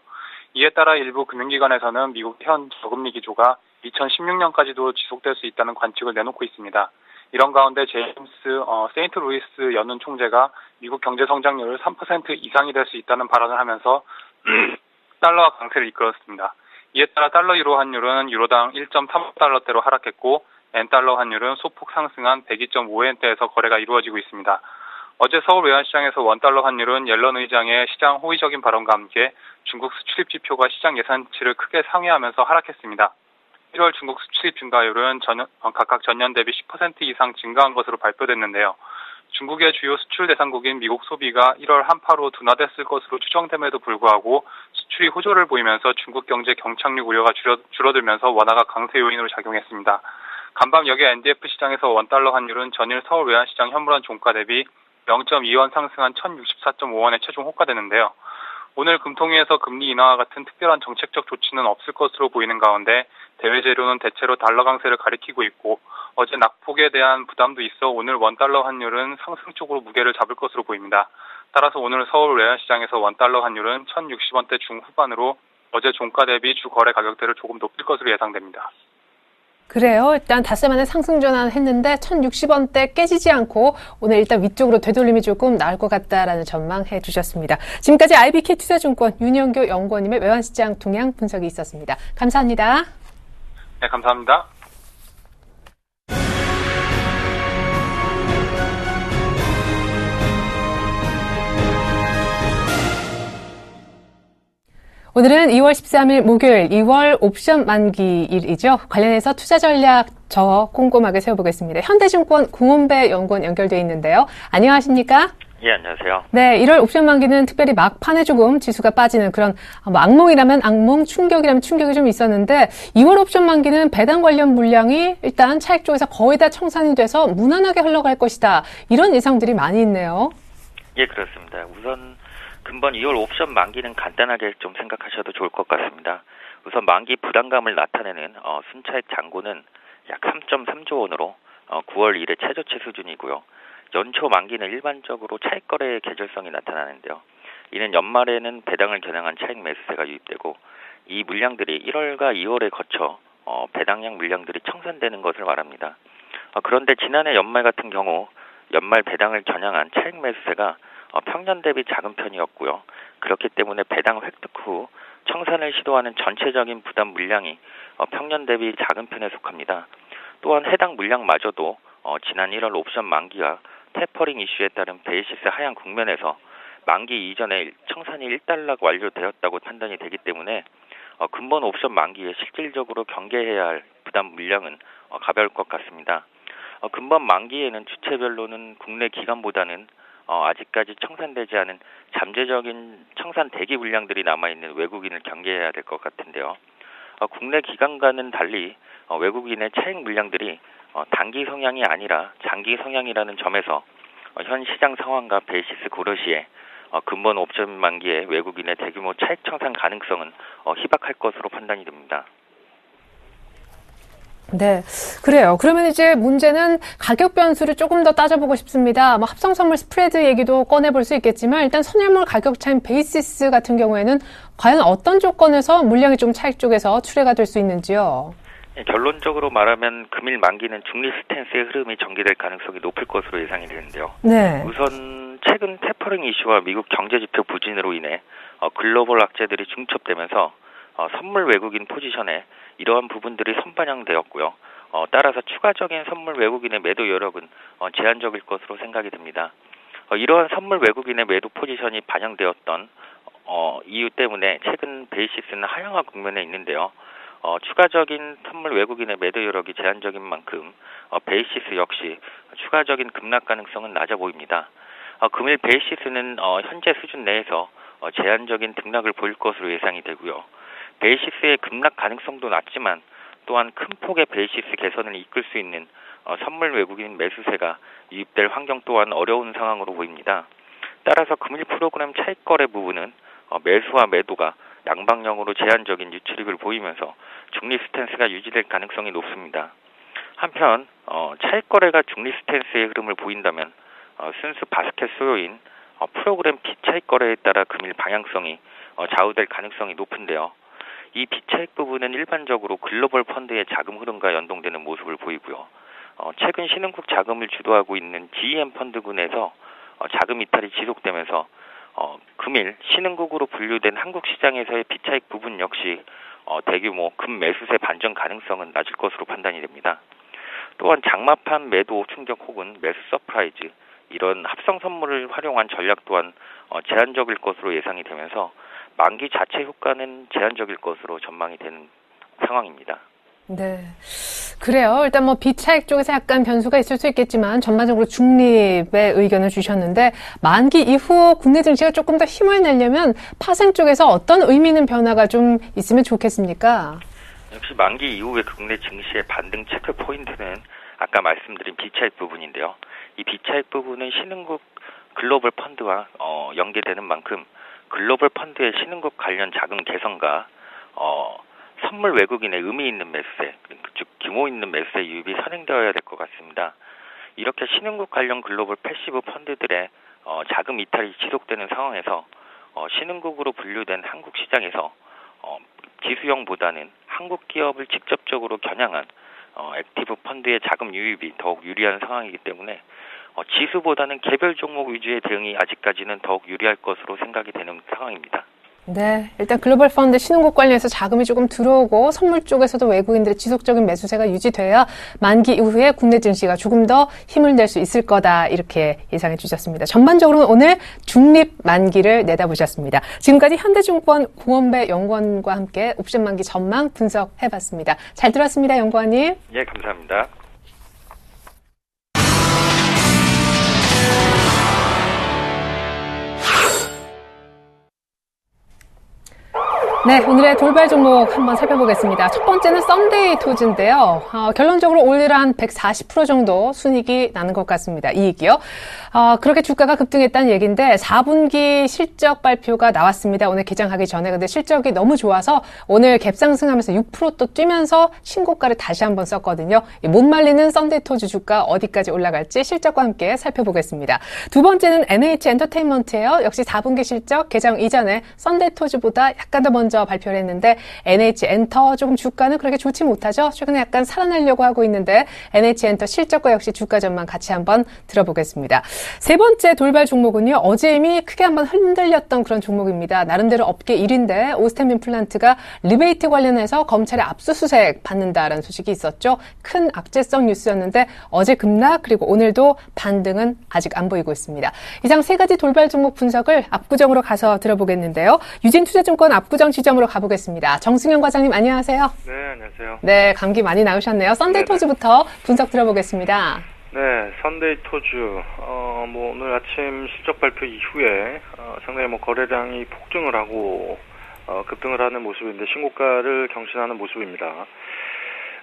이에 따라 일부 금융기관에서는 미국 현 저금리 기조가 2016년까지도 지속될 수 있다는 관측을 내놓고 있습니다. 이런 가운데 제임스 세인트루이스 연은 총재가 미국 경제 성장률 3% 이상이 될 수 있다는 발언을 하면서 달러화 강세를 이끌었습니다. 이에 따라 달러 유로 환율은 유로당 1.3달러대로 하락했고 엔달러 환율은 소폭 상승한 102.5엔대에서 거래가 이루어지고 있습니다. 어제 서울 외환시장에서 원달러 환율은 옐런 의장의 시장 호의적인 발언과 함께 중국 수출입 지표가 시장 예상치를 크게 상회하면서 하락했습니다. 1월 중국 수출입 증가율은 각각 전년 대비 10% 이상 증가한 것으로 발표됐는데요. 중국의 주요 수출 대상국인 미국 소비가 1월 한파로 둔화됐을 것으로 추정됨에도 불구하고 수출이 호조를 보이면서 중국 경제 경착륙 우려가 줄어들면서 원화가 강세 요인으로 작용했습니다. 간밤 여기 NDF 시장에서 원달러 환율은 전일 서울 외환시장 현물원 종가 대비 0.2원 상승한 1,064.5원에 최종 호가되는데요. 오늘 금통위에서 금리 인하와 같은 특별한 정책적 조치는 없을 것으로 보이는 가운데 대외 재료는 대체로 달러 강세를 가리키고 있고 어제 낙폭에 대한 부담도 있어 오늘 원달러 환율은 상승 쪽으로 무게를 잡을 것으로 보입니다. 따라서 오늘 서울 외환시장에서 원달러 환율은 1,060원대 중후반으로 어제 종가 대비 주 거래 가격대를 조금 높일 것으로 예상됩니다. 그래요. 일단 닷새 만에 상승 전환했는데 1,060원대 깨지지 않고 오늘 일단 위쪽으로 되돌림이 조금 나올 것 같다라는 전망해 주셨습니다. 지금까지 IBK 투자증권 윤영교 연구원님의 외환시장 동향 분석이 있었습니다. 감사합니다. 네, 감사합니다. 오늘은 2월 13일 목요일 2월 옵션 만기일이죠. 관련해서 투자 전략 저 꼼꼼하게 세워보겠습니다. 현대증권 공원배 연구원 연결돼 있는데요. 안녕하십니까? 예, 안녕하세요. 네, 1월 옵션 만기는 특별히 막판에 조금 지수가 빠지는 그런 악몽이라면 악몽, 충격이라면 충격이 좀 있었는데 2월 옵션 만기는 배당 관련 물량이 일단 차익 쪽에서 거의 다 청산이 돼서 무난하게 흘러갈 것이다. 이런 예상들이 많이 있네요. 예, 그렇습니다. 우선 금번 2월 옵션 만기는 간단하게 좀 생각하셔도 좋을 것 같습니다. 우선 만기 부담감을 나타내는 순차익 잔고는 약 3.3조 원으로 9월 이래 최저치 수준이고요. 연초 만기는 일반적으로 차익 거래의 계절성이 나타나는데요. 이는 연말에는 배당을 겨냥한 차익 매수세가 유입되고 이 물량들이 1월과 2월에 거쳐 배당량 물량들이 청산되는 것을 말합니다. 그런데 지난해 연말 같은 경우 연말 배당을 겨냥한 차익 매수세가 평년 대비 작은 편이었고요. 그렇기 때문에 배당 획득 후 청산을 시도하는 전체적인 부담 물량이 평년 대비 작은 편에 속합니다. 또한 해당 물량마저도 지난 1월 옵션 만기와 테퍼링 이슈에 따른 베이시스 하향 국면에서 만기 이전에 청산이 일단락 완료되었다고 판단이 되기 때문에 근본 옵션 만기에 실질적으로 경계해야 할 부담 물량은 가벼울 것 같습니다. 근본 만기에는 주체별로는 국내 기관보다는 아직까지 청산되지 않은 잠재적인 청산 대기 물량들이 남아있는 외국인을 경계해야 될 것 같은데요. 국내 기관과는 달리 외국인의 차익 물량들이 단기 성향이 아니라 장기 성향이라는 점에서 현 시장 상황과 베이시스 고려 시에 근본 옵션 만기에 외국인의 대규모 차익 청산 가능성은 희박할 것으로 판단이 됩니다. 네, 그래요. 그러면 이제 문제는 가격 변수를 조금 더 따져보고 싶습니다. 합성 선물 스프레드 얘기도 꺼내볼 수 있겠지만 일단 선율물 가격 차인 베이시스 같은 경우에는 과연 어떤 조건에서 물량이 좀 차익 쪽에서 출회가 될 수 있는지요? 결론적으로 말하면 금일 만기는 중립 스탠스의 흐름이 전개될 가능성이 높을 것으로 예상이 되는데요. 네. 우선 최근 테퍼링 이슈와 미국 경제지표 부진으로 인해 글로벌 악재들이 중첩되면서 선물 외국인 포지션에 이러한 부분들이 선반영되었고요. 따라서 추가적인 선물 외국인의 매도 여력은 제한적일 것으로 생각이 됩니다. 이러한 선물 외국인의 매도 포지션이 반영되었던 이유 때문에 최근 베이시스는 하향화 국면에 있는데요. 추가적인 선물 외국인의 매도 여력이 제한적인 만큼 베이시스 역시 추가적인 급락 가능성은 낮아 보입니다. 금일 베이시스는 현재 수준 내에서 제한적인 등락을 보일 것으로 예상이 되고요. 베이시스의 급락 가능성도 낮지만 또한 큰 폭의 베이시스 개선을 이끌 수 있는 선물 외국인 매수세가 유입될 환경 또한 어려운 상황으로 보입니다. 따라서 금일 프로그램 차익 거래 부분은 매수와 매도가 양방향으로 제한적인 유출입을 보이면서 중립 스탠스가 유지될 가능성이 높습니다. 한편 차익 거래가 중립 스탠스의 흐름을 보인다면 순수 바스켓 소요인 프로그램 비차익 거래에 따라 금일 방향성이 좌우될 가능성이 높은데요. 이 비차익 부분은 일반적으로 글로벌 펀드의 자금 흐름과 연동되는 모습을 보이고요. 최근 신흥국 자금을 주도하고 있는 GEM 펀드군에서 자금 이탈이 지속되면서 금일 신흥국으로 분류된 한국 시장에서의 비차익 부분 역시 대규모 급매수세 반전 가능성은 낮을 것으로 판단이 됩니다. 또한 장마판 매도 충격 혹은 매수 서프라이즈 이런 합성 선물을 활용한 전략 또한 제한적일 것으로 예상이 되면서 만기 자체 효과는 제한적일 것으로 전망이 되는 상황입니다. 네. 그래요. 일단 비차익 쪽에서 약간 변수가 있을 수 있겠지만 전반적으로 중립의 의견을 주셨는데 만기 이후 국내 증시가 조금 더 힘을 내려면 파생 쪽에서 어떤 의미 있는 변화가 좀 있으면 좋겠습니까? 역시 만기 이후의 국내 증시의 반등 체크 포인트는 아까 말씀드린 비차익 부분인데요. 이 비차익 부분은 신흥국 글로벌 펀드와 연계되는 만큼 글로벌 펀드의 신흥국 관련 자금 개선과 선물 외국인의 의미 있는 매수세, 즉 규모 있는 매수세 유입이 선행되어야 될 것 같습니다. 이렇게 신흥국 관련 글로벌 패시브 펀드들의 자금 이탈이 지속되는 상황에서 신흥국으로 분류된 한국 시장에서 지수형보다는 한국 기업을 직접적으로 겨냥한 액티브 펀드의 자금 유입이 더욱 유리한 상황이기 때문에 지수보다는 개별 종목 위주의 대응이 아직까지는 더욱 유리할 것으로 생각이 되는 상황입니다. 네, 일단 글로벌 펀드 신흥국 관련해서 자금이 조금 들어오고 선물 쪽에서도 외국인들의 지속적인 매수세가 유지돼야 만기 이후에 국내 증시가 조금 더 힘을 낼 수 있을 거다 이렇게 예상해 주셨습니다. 전반적으로는 오늘 중립 만기를 내다보셨습니다. 지금까지 현대증권 공원배 연구원과 함께 옵션 만기 전망 분석해봤습니다. 잘 들었습니다, 연구원님. 예, 감사합니다. 네, 오늘의 돌발 종목 한번 살펴보겠습니다. 첫 번째는 썬데이 토즈인데요. 결론적으로 올 한 140% 정도 순이익이 나는 것 같습니다. 이익이요. 그렇게 주가가 급등했다는 얘기인데 4분기 실적 발표가 나왔습니다. 오늘 개장하기 전에. 근데 실적이 너무 좋아서 오늘 갭 상승하면서 6% 또 뛰면서 신고가를 다시 한번 썼거든요. 못 말리는 썬데이 토즈 주가 어디까지 올라갈지 실적과 함께 살펴보겠습니다. 두 번째는 NH 엔터테인먼트예요. 역시 4분기 실적 개장 이전에 썬데이 토즈보다 약간 더 먼저 발표를 했는데 NH 엔터 조금 주가는 그렇게 좋지 못하죠. 최근에 약간 살아나려고 하고 있는데 NH 엔터 실적과 역시 주가 전망 같이 한번 들어보겠습니다. 세 번째 돌발 종목은요. 어제 이미 크게 한번 흔들렸던 그런 종목입니다. 나름대로 업계 1위인데 오스템 임플란트가 리베이트 관련해서 검찰의 압수수색 받는다라는 소식이 있었죠. 큰 악재성 뉴스였는데 어제 급락 그리고 오늘도 반등은 아직 안 보이고 있습니다. 이상 세 가지 돌발 종목 분석을 압구정으로 가서 들어보겠는데요. 유진투자증권 압구정 지점으로 가보겠습니다. 정승현 과장님 안녕하세요. 네, 안녕하세요. 네, 감기 많이 나으셨네요. 썬데이 토즈부터 분석 들어보겠습니다. 네, 썬데이 토즈. 오늘 아침 실적 발표 이후에 상당히 거래량이 폭증을 하고 급등을 하는 모습인데 신고가를 경신하는 모습입니다.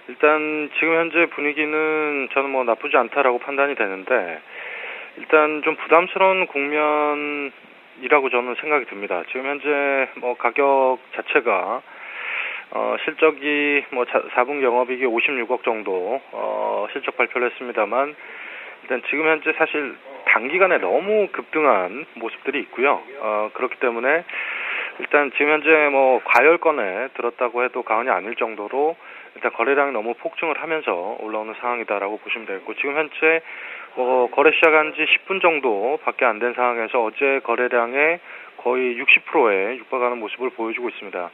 일단 지금 현재 분위기는 저는 나쁘지 않다라고 판단이 되는데 일단 좀 부담스러운 국면이라고 저는 생각이 듭니다. 지금 현재 가격 자체가 실적이 4분기 영업이익이 56억 정도 실적 발표를 했습니다만 일단 지금 현재 사실 단기간에 너무 급등한 모습들이 있고요. 그렇기 때문에 일단 지금 현재 과열권에 들었다고 해도 과언이 아닐 정도로 일단 거래량이 너무 폭증을 하면서 올라오는 상황이다라고 보시면 되겠고 지금 현재 거래 시작한 지 10분 정도밖에 안 된 상황에서 어제 거래량의 거의 60%에 육박하는 모습을 보여주고 있습니다.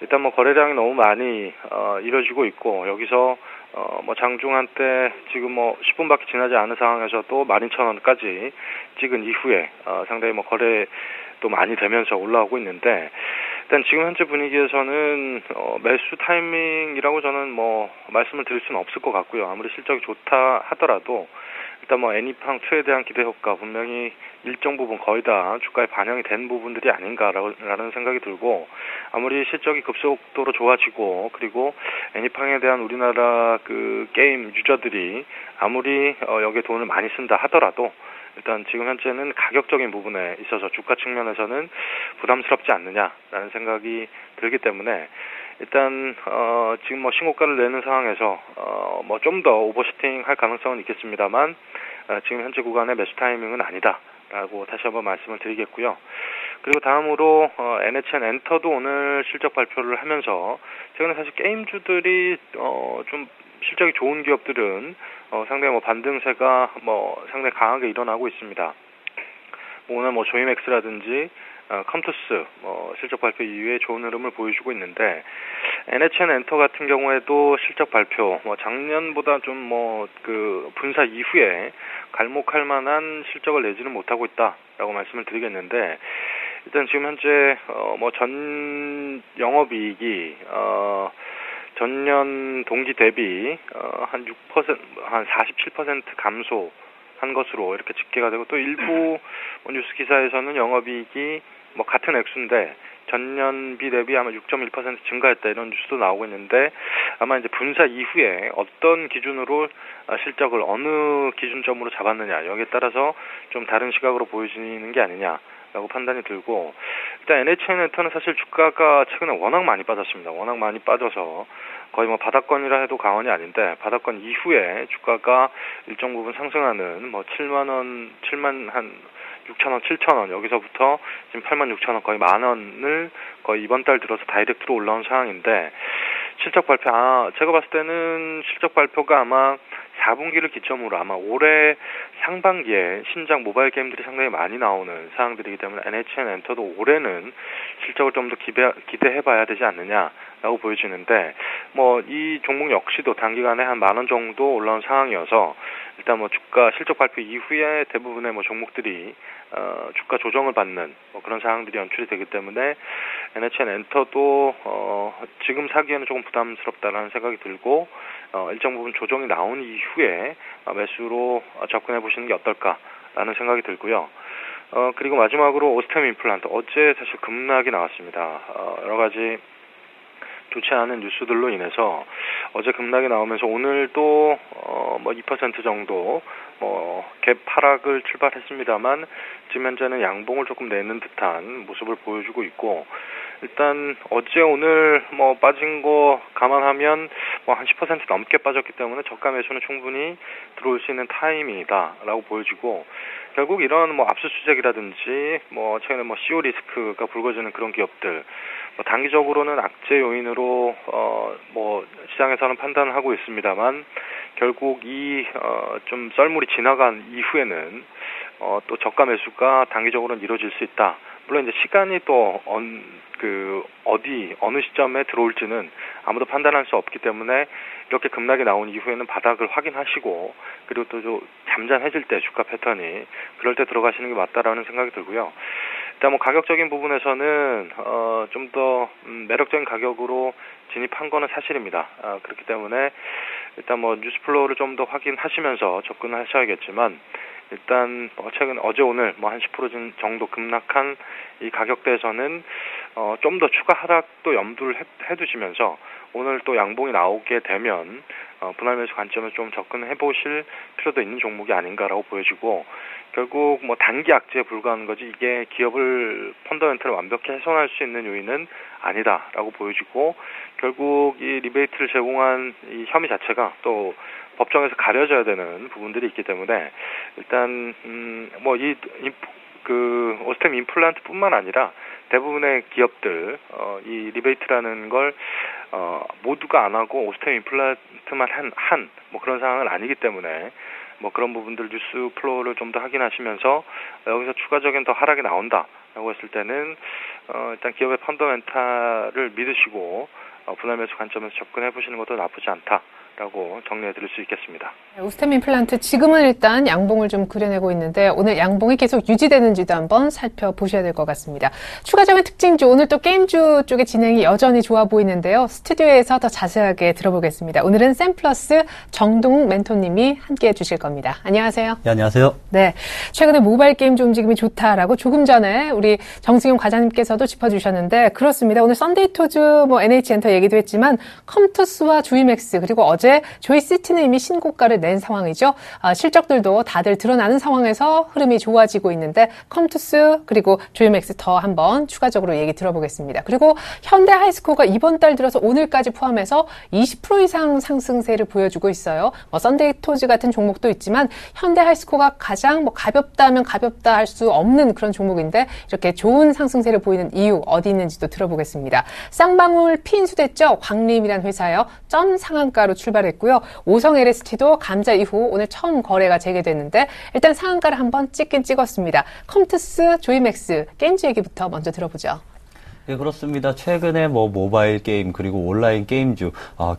일단 거래량이 너무 많이 이뤄지고 있고 여기서 장중한 때 지금 10분밖에 지나지 않은 상황에서 또 12,000원까지 찍은 이후에 상당히 거래도 많이 되면서 올라오고 있는데 일단 지금 현재 분위기에서는 매수 타이밍이라고 저는 말씀을 드릴 수는 없을 것 같고요. 아무리 실적이 좋다 하더라도 일단 애니팡2에 대한 기대 효과 분명히 일정 부분 거의 다 주가에 반영이 된 부분들이 아닌가라는 생각이 들고 아무리 실적이 급속도로 좋아지고 그리고 애니팡에 대한 우리나라 게임 유저들이 아무리 여기에 돈을 많이 쓴다 하더라도 일단 지금 현재는 가격적인 부분에 있어서 주가 측면에서는 부담스럽지 않느냐라는 생각이 들기 때문에 일단 지금 신고가를 내는 상황에서 좀 더 오버슈팅 할 가능성은 있겠습니다만 지금 현재 구간의 매수 타이밍은 아니다라고 다시 한번 말씀을 드리겠고요. 그리고 다음으로 NHN 엔터도 오늘 실적 발표를 하면서 최근에 사실 게임주들이 좀 실적이 좋은 기업들은 상당히 반등세가 상당히 강하게 일어나고 있습니다. 오늘 조이맥스라든지 컴투스 실적 발표 이후에 좋은 흐름을 보여주고 있는데 NHN 엔터 같은 경우에도 실적 발표 작년보다 좀 분사 이후에 갈목할 만한 실적을 내지는 못하고 있다라고 말씀을 드리겠는데 일단 지금 현재 전 영업이익이 전년 동기 대비 한 6%, 한 47% 감소한 것으로 이렇게 집계가 되고 또 일부 뉴스 기사에서는 영업이익이 같은 액수인데 전년비 대비 아마 6.1% 증가했다 이런 뉴스도 나오고 있는데 아마 이제 분사 이후에 어떤 기준으로 실적을 어느 기준점으로 잡았느냐 여기에 따라서 좀 다른 시각으로 보여지는 게 아니냐라고 판단이 들고 일단 NHN 엔터는 사실 주가가 최근에 워낙 많이 빠졌습니다. 워낙 많이 빠져서 거의 바닥권이라 해도 과언이 아닌데 바닥권 이후에 주가가 일정 부분 상승하는 7만 한 6,000원, 7,000원 여기서부터 지금 86,000원 거의 만원을 거의 이번 달 들어서 다이렉트로 올라온 상황인데 실적 발표 제가 봤을 때는 실적 발표가 아마 4분기를 기점으로 아마 올해 상반기에 신작 모바일 게임들이 상당히 많이 나오는 사항들이기 때문에 NHN 엔터도 올해는 실적을 좀 더 기대해봐야 되지 않느냐라고 보여지는데, 뭐 이 종목 역시도 단기간에 한 10,000원 정도 올라온 상황이어서 일단 뭐 주가 실적 발표 이후에 대부분의 뭐 종목들이 주가 조정을 받는 뭐 그런 상황들이 연출이 되기 때문에 NHN 엔터도 지금 사기에는 조금 부담스럽다라는 생각이 들고, 일정 부분 조정이 나온 이후에 매수로 접근해 보시는 게 어떨까라는 생각이 들고요. 그리고 마지막으로 오스템 임플란트, 어제 사실 급락이 나왔습니다. 여러 가지 좋지 않은 뉴스들로 인해서 어제 급락이 나오면서 오늘 또 뭐 2% 정도 갭 하락을 출발했습니다만 지금 현재는 양봉을 조금 내는 듯한 모습을 보여주고 있고, 일단 어제 오늘 뭐 빠진 거 감안하면 뭐 한 10% 넘게 빠졌기 때문에 저가 매수는 충분히 들어올 수 있는 타이밍이다라고 보여지고, 결국 이런 뭐 압수수색이라든지 뭐 최근에 뭐 CO 리스크가 불거지는 그런 기업들, 뭐 단기적으로는 악재 요인으로 뭐 시장에서는 판단을 하고 있습니다만, 결국 이 좀 썰물이 지나간 이후에는 또 저가 매수가 단기적으로는 이루어질 수 있다. 물론 이제 시간이 또 어느 시점에 들어올지는 아무도 판단할 수 없기 때문에 이렇게 급락이 나온 이후에는 바닥을 확인하시고, 그리고 또 좀 잠잠해질 때 주가 패턴이 그럴 때 들어가시는 게 맞다라는 생각이 들고요. 일단 뭐 가격적인 부분에서는 좀 더 매력적인 가격으로 진입한 거는 사실입니다. 그렇기 때문에 일단 뭐 뉴스플로우를 좀 더 확인하시면서 접근을 하셔야겠지만, 일단 최근 어제 오늘 뭐 한 10% 정도 급락한 이 가격대에서는 좀 더 추가 하락도 염두를 해두시면서 오늘 또 양봉이 나오게 되면 분할 매수 관점에서 좀 접근해 보실 필요도 있는 종목이 아닌가라고 보여지고, 결국 뭐 단기 악재에 불과한 거지 이게 기업을 펀더멘털을 완벽히 훼손할 수 있는 요인은 아니다라고 보여지고, 결국 이 리베이트를 제공한 이 혐의 자체가 또 법정에서 가려져야 되는 부분들이 있기 때문에, 일단 뭐 그 오스템 임플란트뿐만 아니라 대부분의 기업들 이 리베이트라는 걸 모두가 안 하고 오스템 임플란트만 한 뭐 그런 상황은 아니기 때문에, 뭐 그런 부분들 뉴스 플로우를 좀 더 확인하시면서 여기서 추가적인 더 하락이 나온다라고 했을 때는 일단 기업의 펀더멘탈을 믿으시고 분할 매수 관점에서 접근해 보시는 것도 나쁘지 않다라고 정리해 드릴 수 있겠습니다. 오스템 임플란트 지금은 일단 양봉을 좀 그려내고 있는데 오늘 양봉이 계속 유지되는지도 한번 살펴보셔야 될 것 같습니다. 추가적인 특징주, 오늘 또 게임주 쪽의 진행이 여전히 좋아 보이는데요. 스튜디오에서 더 자세하게 들어보겠습니다. 오늘은 샘플러스 정동욱 멘토님이 함께해 주실 겁니다. 안녕하세요. 네, 안녕하세요. 네, 최근에 모바일 게임주 움직임이 좋다라고 조금 전에 우리 정승용 과장님께서도 짚어주셨는데, 그렇습니다. 오늘 썬데이토즈 뭐 NH엔터 얘기도 했지만 컴투스와 주이맥스, 그리고 어제 조이시티는 이미 신고가를 낸 상황이죠. 실적들도 다들 드러나는 상황에서 흐름이 좋아지고 있는데, 컴투스 그리고 조이맥스 더 한번 추가적으로 얘기 들어보겠습니다. 그리고 현대하이스코어가 이번 달 들어서 오늘까지 포함해서 20% 이상 상승세를 보여주고 있어요. 뭐 썬데이토즈 같은 종목도 있지만 현대하이스코어가 가장 뭐 가볍다 하면 가볍다 할 수 없는 그런 종목인데, 이렇게 좋은 상승세를 보이는 이유 어디 있는지도 들어보겠습니다. 쌍방울 피인수됐죠. 광림이라는 회사요. 점 상한가로 출발했고요. 오성 LST도 감자 이후 오늘 처음 거래가 재개됐는데 일단 상한가를 한번 찍긴 찍었습니다. 컴투스, 조이맥스, 게임주 얘기부터 먼저 들어보죠. 네, 그렇습니다. 최근에 뭐 모바일 게임 그리고 온라인 게임주,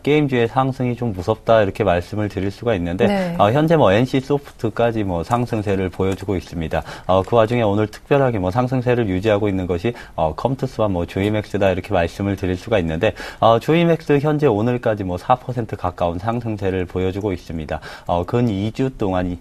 게임주의 상승이 좀 무섭다 이렇게 말씀을 드릴 수가 있는데, 네. 현재 뭐 NC 소프트까지 뭐 상승세를 보여주고 있습니다. 그 와중에 오늘 특별하게 뭐 상승세를 유지하고 있는 것이 컴투스와 뭐 조이맥스다 이렇게 말씀을 드릴 수가 있는데, 조이맥스 현재 오늘까지 뭐 4% 가까운 상승세를 보여주고 있습니다. 근 2주 동안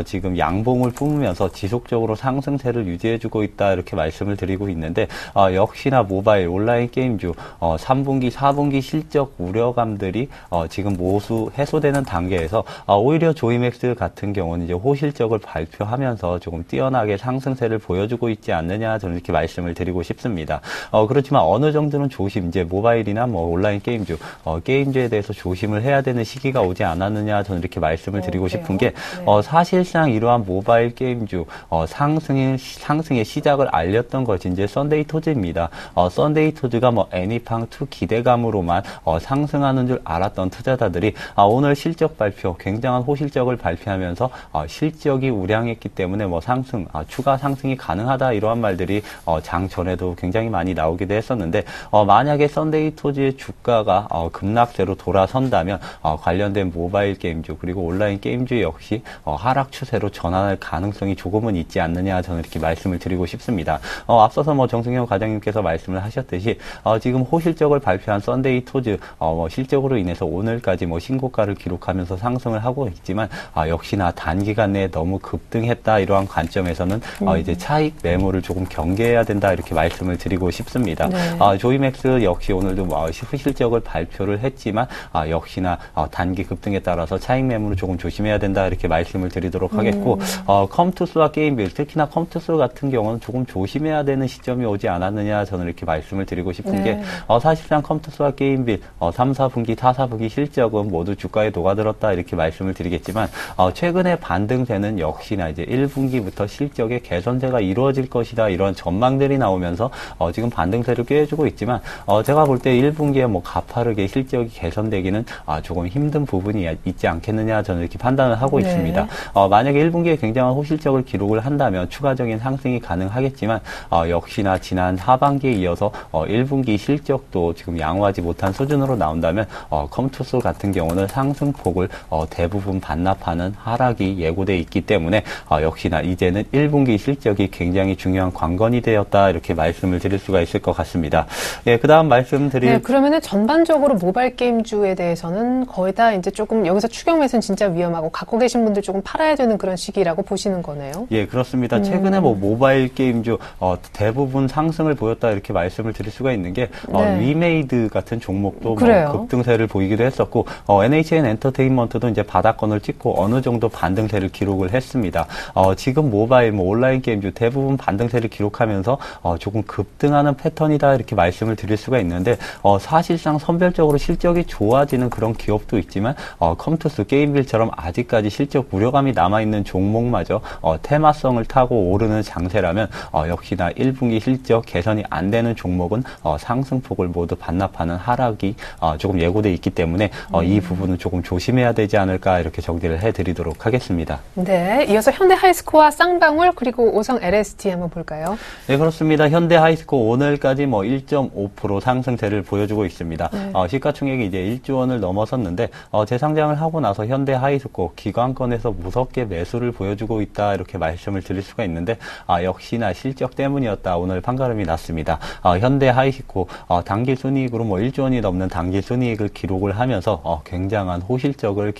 지금 양봉을 뿜으면서 지속적으로 상승세를 유지해주고 있다 이렇게 말씀을 드리고 있는데, 역시나 모바일 온라인 게임주 3분기, 4분기 실적 우려감들이 지금 모두 해소되는 단계에서 오히려 조이맥스 같은 경우는 이제 호실적을 발표하면서 조금 뛰어나게 상승세를 보여주고 있지 않느냐, 저는 이렇게 말씀을 드리고 싶습니다. 그렇지만 어느 정도는 이제 모바일이나 뭐 온라인 게임주, 게임주에 대해서 조심을 해야 되는 시기가 오지 않았느냐, 저는 이렇게 말씀을 드리고 싶은 게, 사실상 이러한 모바일 게임주 상승의 시작을 알렸던 것이 이제 썬데이토즈입니다. 썬데이토즈가 뭐 애니팡2 기대감으로만 상승하는 줄 알았던 투자자들이 오늘 실적 발표 굉장한 호실적을 발표하면서 실적이 우량했기 때문에 뭐 상승, 추가 상승이 가능하다 이러한 말들이 장 전에도 굉장히 많이 나오기도 했었는데 만약에 썬데이토즈의 주가가 급락세로 돌아선다면 관련된 모바일 게임주 그리고 온라인 게임주 역시 하락 추세로 전환할 가능성이 조금은 있지 않느냐 저는 이렇게 말씀을 드리고 싶습니다. 앞서서 뭐 정승현 과장님께서 말씀을 하셨듯이 지금 호실적을 발표한 썬데이토즈 실적으로 인해서 오늘까지 뭐 신고가를 기록하면서 상승을 하고 있지만 역시나 단기간 내에 너무 급등했다 이러한 관점에서는 이제 차익 매물을 조금 경계해야 된다 이렇게 말씀을 드리고 싶습니다. 네. 조이맥스 역시 오늘도 실적을 발표를 했지만 역시나 단기 급등에 따라서 차익 매물을 조금 조심해야 된다 이렇게 말씀을 드리도록 하겠고 컴투스와 게임빌 특히나 컴투스 같은 경우는 조금 조심해야 되는 시점이 오지 않았느냐 저는 이렇게 말씀을 드리고 싶은 게 사실상 컴투스와 게임빌 3, 4분기, 4, 4분기 실적은 모두 주가에 녹아들었다 이렇게 말씀을 드리겠지만 최근에 반등세는 역시나 이제 1분기부터 실적의 개선세가 이루어질 것이다 이런 전망들이 나오면서 지금 반등세를 꾀해주고 있지만 제가 볼 때 1분기에 뭐 가파르게 실적이 개선되기는 조금 힘든 부분이 있지 않겠느냐 저는 이렇게 판단을 하고 있습니다. 만약에 1분기에 굉장한 호실적을 기록을 한다면 추가적인 상승이 가능하겠지만 역시나 지난 하반기에 이어서 1분기 실적도 지금 양호하지 못한 수준으로 나온다면 컴투스 같은 경우는 상승폭을 대부분 반납하는 하락이 예고돼 있기 때문에 역시나 이제는 1분기 실적이 굉장히 중요한 관건이 되었다 이렇게 말씀을 드릴 수가 있을 것 같습니다. 예, 그다음 말씀드릴 네, 그러면은 전반적으로 모바일 게임주에 대해서는 거의 다 이제 조금 여기서 추격 매수는 진짜 위험하고 갖고 계신 분들 조금 팔아야 되는 그런 시기라고 보시는 거네요. 예, 그렇습니다. 최근에 뭐 모바일 게임주 대부분 상승을 보였다 이렇게 말씀을 드릴 수가 있는 게 위메이드 같은 종목도 뭐 급등세를 보이기도 했었고 NHN 엔터테인먼트도 이제 바닥권을 찍고 어느 정도 반등세를 기록을 했습니다. 지금 모바일 뭐 온라인 게임주 대부분 반등세를 기록하면서 조금 급등하는 패턴이다 이렇게 말씀을 드릴 수가 있는데 사실상 선별적으로 실적이 좋아지는 그런 기업도 있지만 컴투스 게임빌처럼 아직까지 실적 우려감이 남아있는 종목마저 테마성을 타고 오르는 장세라면 역시나 1분기 실적 개선이 안 되는 종목은 상승폭을 모두 반납하는 하락이 조금 예고돼 있기 때문에 이 부분은 조금 조심해야 되지 않을까 이렇게 정리를 해드리도록 하겠습니다. 네, 이어서 현대하이스코어 쌍방울 그리고 오성 LST 한번 볼까요? 네, 그렇습니다. 현대하이스코어 오늘까지 뭐 1.5% 상승세를 보여주고 있습니다. 시가총액이 이제 1조 원을 넘어섰는데 재상장을 하고 나서 현대하이스코어 기관권에서 무섭게 매수를 보여주고 있다 이렇게 말씀을 드릴 수가 있는데 역시나 실적 때문이었다. 오늘 판가름이 났습니다. 현대하이스코어 당기순이익으로 뭐 1조 원이 넘는 당기순이익을 기록을 하면서 굉장한 호실적을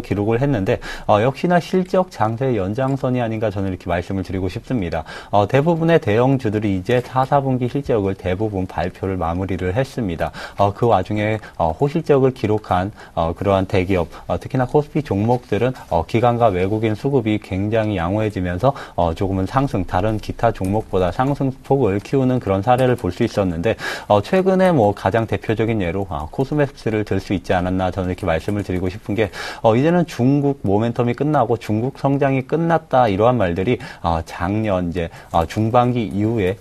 기록을 했는데 역시나 실적 장세 연장선이 아닌가 저는 이렇게 말씀을 드리고 싶습니다. 대부분의 대형주들이 이제 4, 4분기 실적을 대부분 발표를 마무리를 했습니다. 그 와중에 호실적을 기록한 그러한 대기업 특히나 코스피 종목들은 기관과 외국인 수급이 굉장히 양호해지면서 조금은 다른 기타 종목보다 상승폭을 키우는 그런 사례를 볼 수 있었는데 최근에 뭐 가장 대표적인 예로 코스맥스를 들 수 있지 않았나 저는 이렇게 말씀을 드리고 싶은 게 이제는 중국 모멘텀이 끝나고 중국 성장이 끝났다 이러한 말들이 작년 이제 중반기 이후에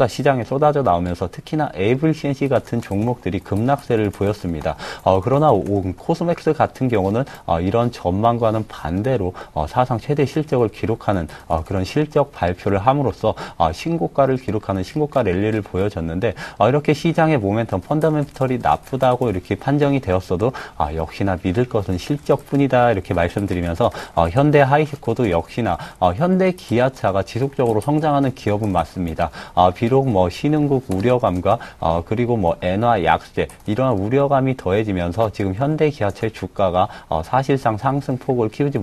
시장에 쏟아져 나오면서 특히나 에이블CNC 같은 종목들이 급락세를 보였습니다. 그러나 코스맥스 같은 경우는 이런 전망과는 반대로 사상 최대 실적을 기록하는 그런 실적 발표를 함으로써 신고가를 기록하는 신고가 랠리를 보여줬는데 이렇게 시장의 모멘텀 펀더멘털이 나쁘다고 이렇게 판정이 되었어도 역시나 믿을 것은 실적뿐이다 이렇게 말씀드리면서 현대하이스코도 역시나 현대기아차가 지속적으로 성장하는 기업은 맞습니다. 비록 뭐 신흥국 우려감과 그리고 뭐 엔화 약세 이러한 우려감이 더해지면서 지금 현대기아차의 주가가 사실상 상승폭을 키우지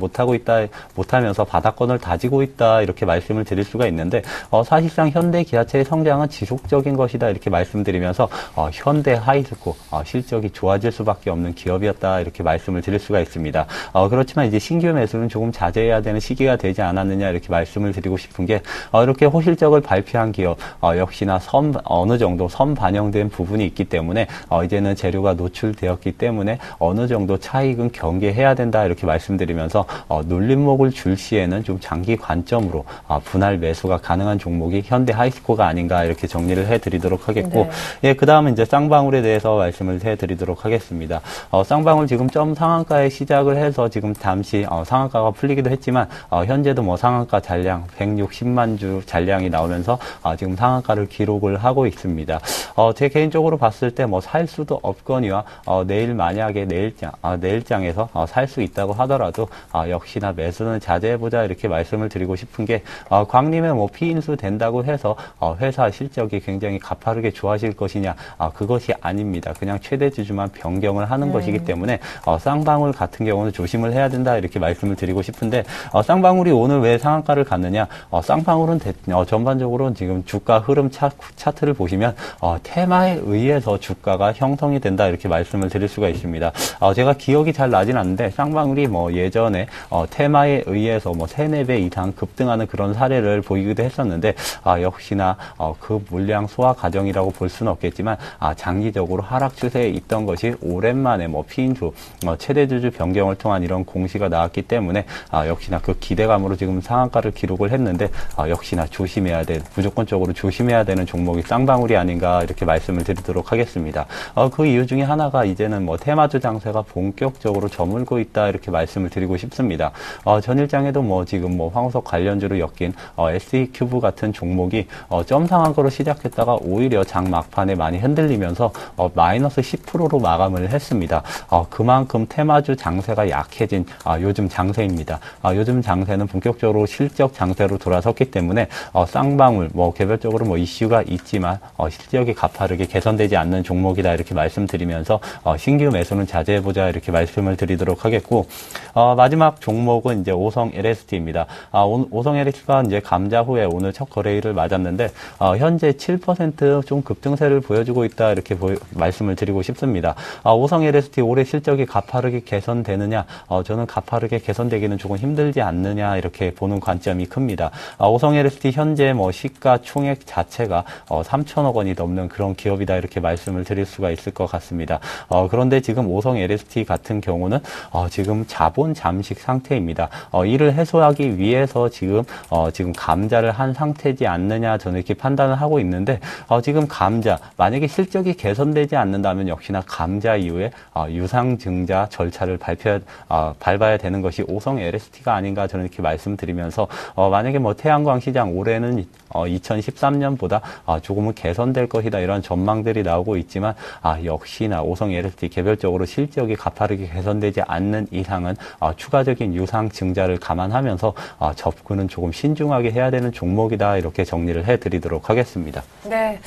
못하면서 바닥권을 다지고 있다 이렇게 말씀을 드릴 수가 있는데 사실상 현대기아차의 성장은 지속적인 것이다 이렇게 말씀드리면서 현대하이스코 실적이 좋아질 수밖에 없는 기업이었다 이렇게 말씀을 드릴 수가 있습니다. 그렇지만 이제 신규 매수는 조금 자제해야 되는 시기가 되지 않았느냐 이렇게 말씀을 드리고 싶은 게 이렇게 호실적을 발표한 기업 역시나 어느 정도 반영된 부분이 있기 때문에 이제는 재료가 노출되었기 때문에 어느 정도 차익은 경계해야 된다 이렇게 말씀드리면서 눌림목을 줄 시에는 좀 장기 관점으로 분할 매수가 가능한 종목이 현대 하이스코어가 아닌가 이렇게 정리를 해드리도록 하겠고 네. 예, 그 다음은 이제 쌍방울에 대해서 말씀을 해드리도록 하겠습니다. 쌍방울 지금 점 상한가에 시작을 해서 지금 잠시 상한가가 풀리기도 했지만 현재도 뭐 상한가 잔량 160만 주 잔량이 나오면서 지금 상한가를 기록을 하고 있습니다. 제 개인적으로 봤을 때 뭐 살 수도 없거니와 내일 만약에 내일장에서 살 수 있다고 하더라도 역시나 매수는 자제해보자 이렇게 말씀을 드리고 싶은 게 광림에 뭐 피인수 된다고 해서 회사 실적이 굉장히 가파르게 좋아질 것이냐 그것이 아닙니다. 그냥 최대 주주만 변경을 하는 것이기 때문에 쌍방울 같은 경우는 조심을 해야 된다 이렇게 말씀을 드리고 싶은데 쌍방울이 오늘 왜 상한가를 갔느냐 쌍방울은 전반적으로 지금 주가 흐름 차트를 보시면 테마에 의해서 주가가 형성이 된다 이렇게 말씀을 드릴 수가 있습니다. 제가 기억이 잘 나진 않는데 쌍방울이 뭐 예전에 테마에 의해서 뭐 3-4배 이상 급등하는 그런 사례를 보이기도 했었는데 역시나 그 물량 소화 과정이라고 볼 수는 없겠지만 장기적으로 하락 추세에 있던 것이 오랜만에 뭐 피인수 최대 주주 변경을 통한 이런 공시가 나왔기 때문에 역시나 그 기대감으로 지금 상한가를 기록을 했는데 역시나 조심해야 될 무조건적으로 조심해야 되는 종목이 쌍방울이 아닌가 이렇게 말씀을 드리도록 하겠습니다. 그 이유 중에 하나가 이제는 뭐 테마주 장세가 본격적으로 저물고 있다 이렇게 말씀을 드리고 싶습니다. 전일장에도 뭐 지금 뭐 황우석 관련주로 엮인 SE큐브 같은 종목이 점 상한가로 시작했다가 오히려 장 막판에 많이 흔들리면서 마이너스 10%로 마감을 했습니다. 그만큼 테마주 장세가 약해진 요즘 장세입니다. 요즘 장세는 본격적으로 실적 장세로 돌아섰기 때문에 쌍방울 뭐 개별적으로 뭐 이슈가 있지만 실적이 가파르게 개선되지 않는 종목이다 이렇게 말씀드리면서 신규 매수는 자제해보자 이렇게 말씀을 드리도록 하겠고 마지막 종목은 이제 오성 LST입니다. 오성 LST가 이제 감자 후에 오늘 첫 거래일을 맞았는데 현재 7% 좀 급등세를 보여주고 있다 이렇게 말씀을 드리고 싶습니다. 오성 LST 올해 실적이 가파르게 개선되느냐 저는 가파르게 개선되기는 조금 힘들지 않느냐 이렇게 보는 관점이 큽니다. 오성 LST 현재 뭐 시가 총액 자체가 3천억 원이 넘는 그런 기업이다 이렇게 말씀을 드릴 수가 있을 것 같습니다. 그런데 지금 오성 LST 같은 경우는 지금 자본 잠식 상태입니다. 이를 해소하기 위해서 지금 감자를 한 상태지 않느냐 저는 이렇게 판단을 하고 있는데 지금 감자 만약에 실적이 개선되지 않는다면 역시나 감자 이후에 유상증자 절차를 밟아야 되는 것이 오성 LST가 아닌가 저는 이렇게 말씀드리면서 만약에 뭐 태양광 시장 올해는 2013년보다 조금은 개선될 것이다 이런 전망들이 나오고 있지만 역시나 오성 LST 개별적으로 실적이 가파르게 개선되지 않는 이상은 추가적인 유상 증자를 감안하면서 접근은 조금 신중하게 해야 되는 종목이다 이렇게 정리를 해드리도록 하겠습니다. 네.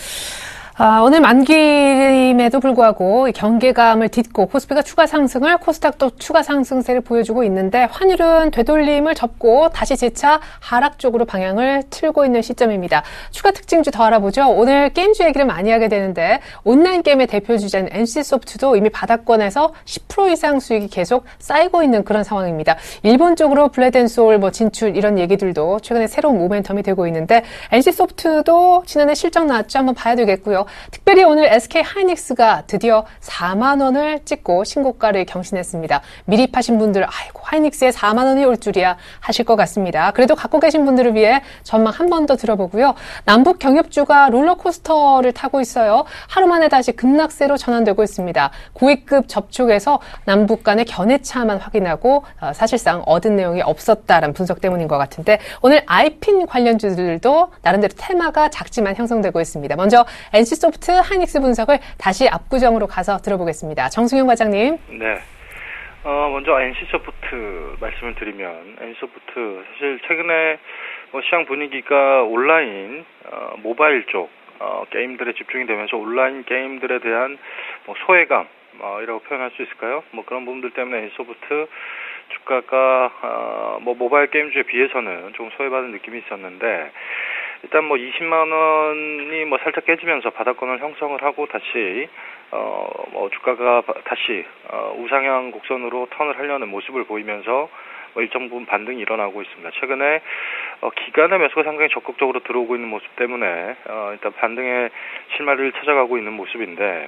오늘 만기임에도 불구하고 경계감을 딛고 코스피가 추가 상승을 코스닥도 추가 상승세를 보여주고 있는데 환율은 되돌림을 접고 다시 재차 하락 쪽으로 방향을 틀고 있는 시점입니다. 추가 특징주 더 알아보죠. 오늘 게임주 얘기를 많이 하게 되는데 온라인 게임의 대표 주자인 NC소프트도 이미 바닥권에서 10% 이상 수익이 계속 쌓이고 있는 그런 상황입니다. 일본 쪽으로 블레드앤소울 진출 이런 얘기들도 최근에 새로운 모멘텀이 되고 있는데 NC소프트도 지난해 실적 나왔죠. 한번 봐야 되겠고요. 특별히 오늘 SK 하이닉스가 드디어 4만 원을 찍고 신고가를 경신했습니다. 미리 파신 분들 아이고 하이닉스에 4만 원이 올 줄이야 하실 것 같습니다. 그래도 갖고 계신 분들을 위해 전망 한 번 더 들어보고요. 남북 경협주가 롤러코스터를 타고 있어요. 하루 만에 다시 급락세로 전환되고 있습니다. 고위급 접촉에서 남북 간의 견해차만 확인하고 사실상 얻은 내용이 없었다라는 분석 때문인 것 같은데 오늘 아이핀 관련주들도 나름대로 테마가 작지만 형성되고 있습니다. 먼저 NC소프트, 하이닉스 분석을 다시 압구정으로 가서 들어보겠습니다. 정승용 과장님. 네. 먼저 NC소프트 말씀을 드리면 NC소프트 사실 최근에 시장 분위기가 온라인, 모바일 쪽 게임들에 집중이 되면서 온라인 게임들에 대한 소외감 이라고 표현할 수 있을까요? 그런 부분들 때문에 NC소프트 주가가 모바일 게임주에 비해서는 좀 소외받은 느낌이 있었는데 일단 뭐 20만 원이 뭐 살짝 깨지면서 바닥권을 형성을 하고 다시 뭐 주가가 다시 우상향 곡선으로 턴을 하려는 모습을 보이면서 뭐 일정 부분 반등이 일어나고 있습니다. 최근에 기관의 매수가 상당히 적극적으로 들어오고 있는 모습 때문에 일단 반등의 실마리를 찾아가고 있는 모습인데,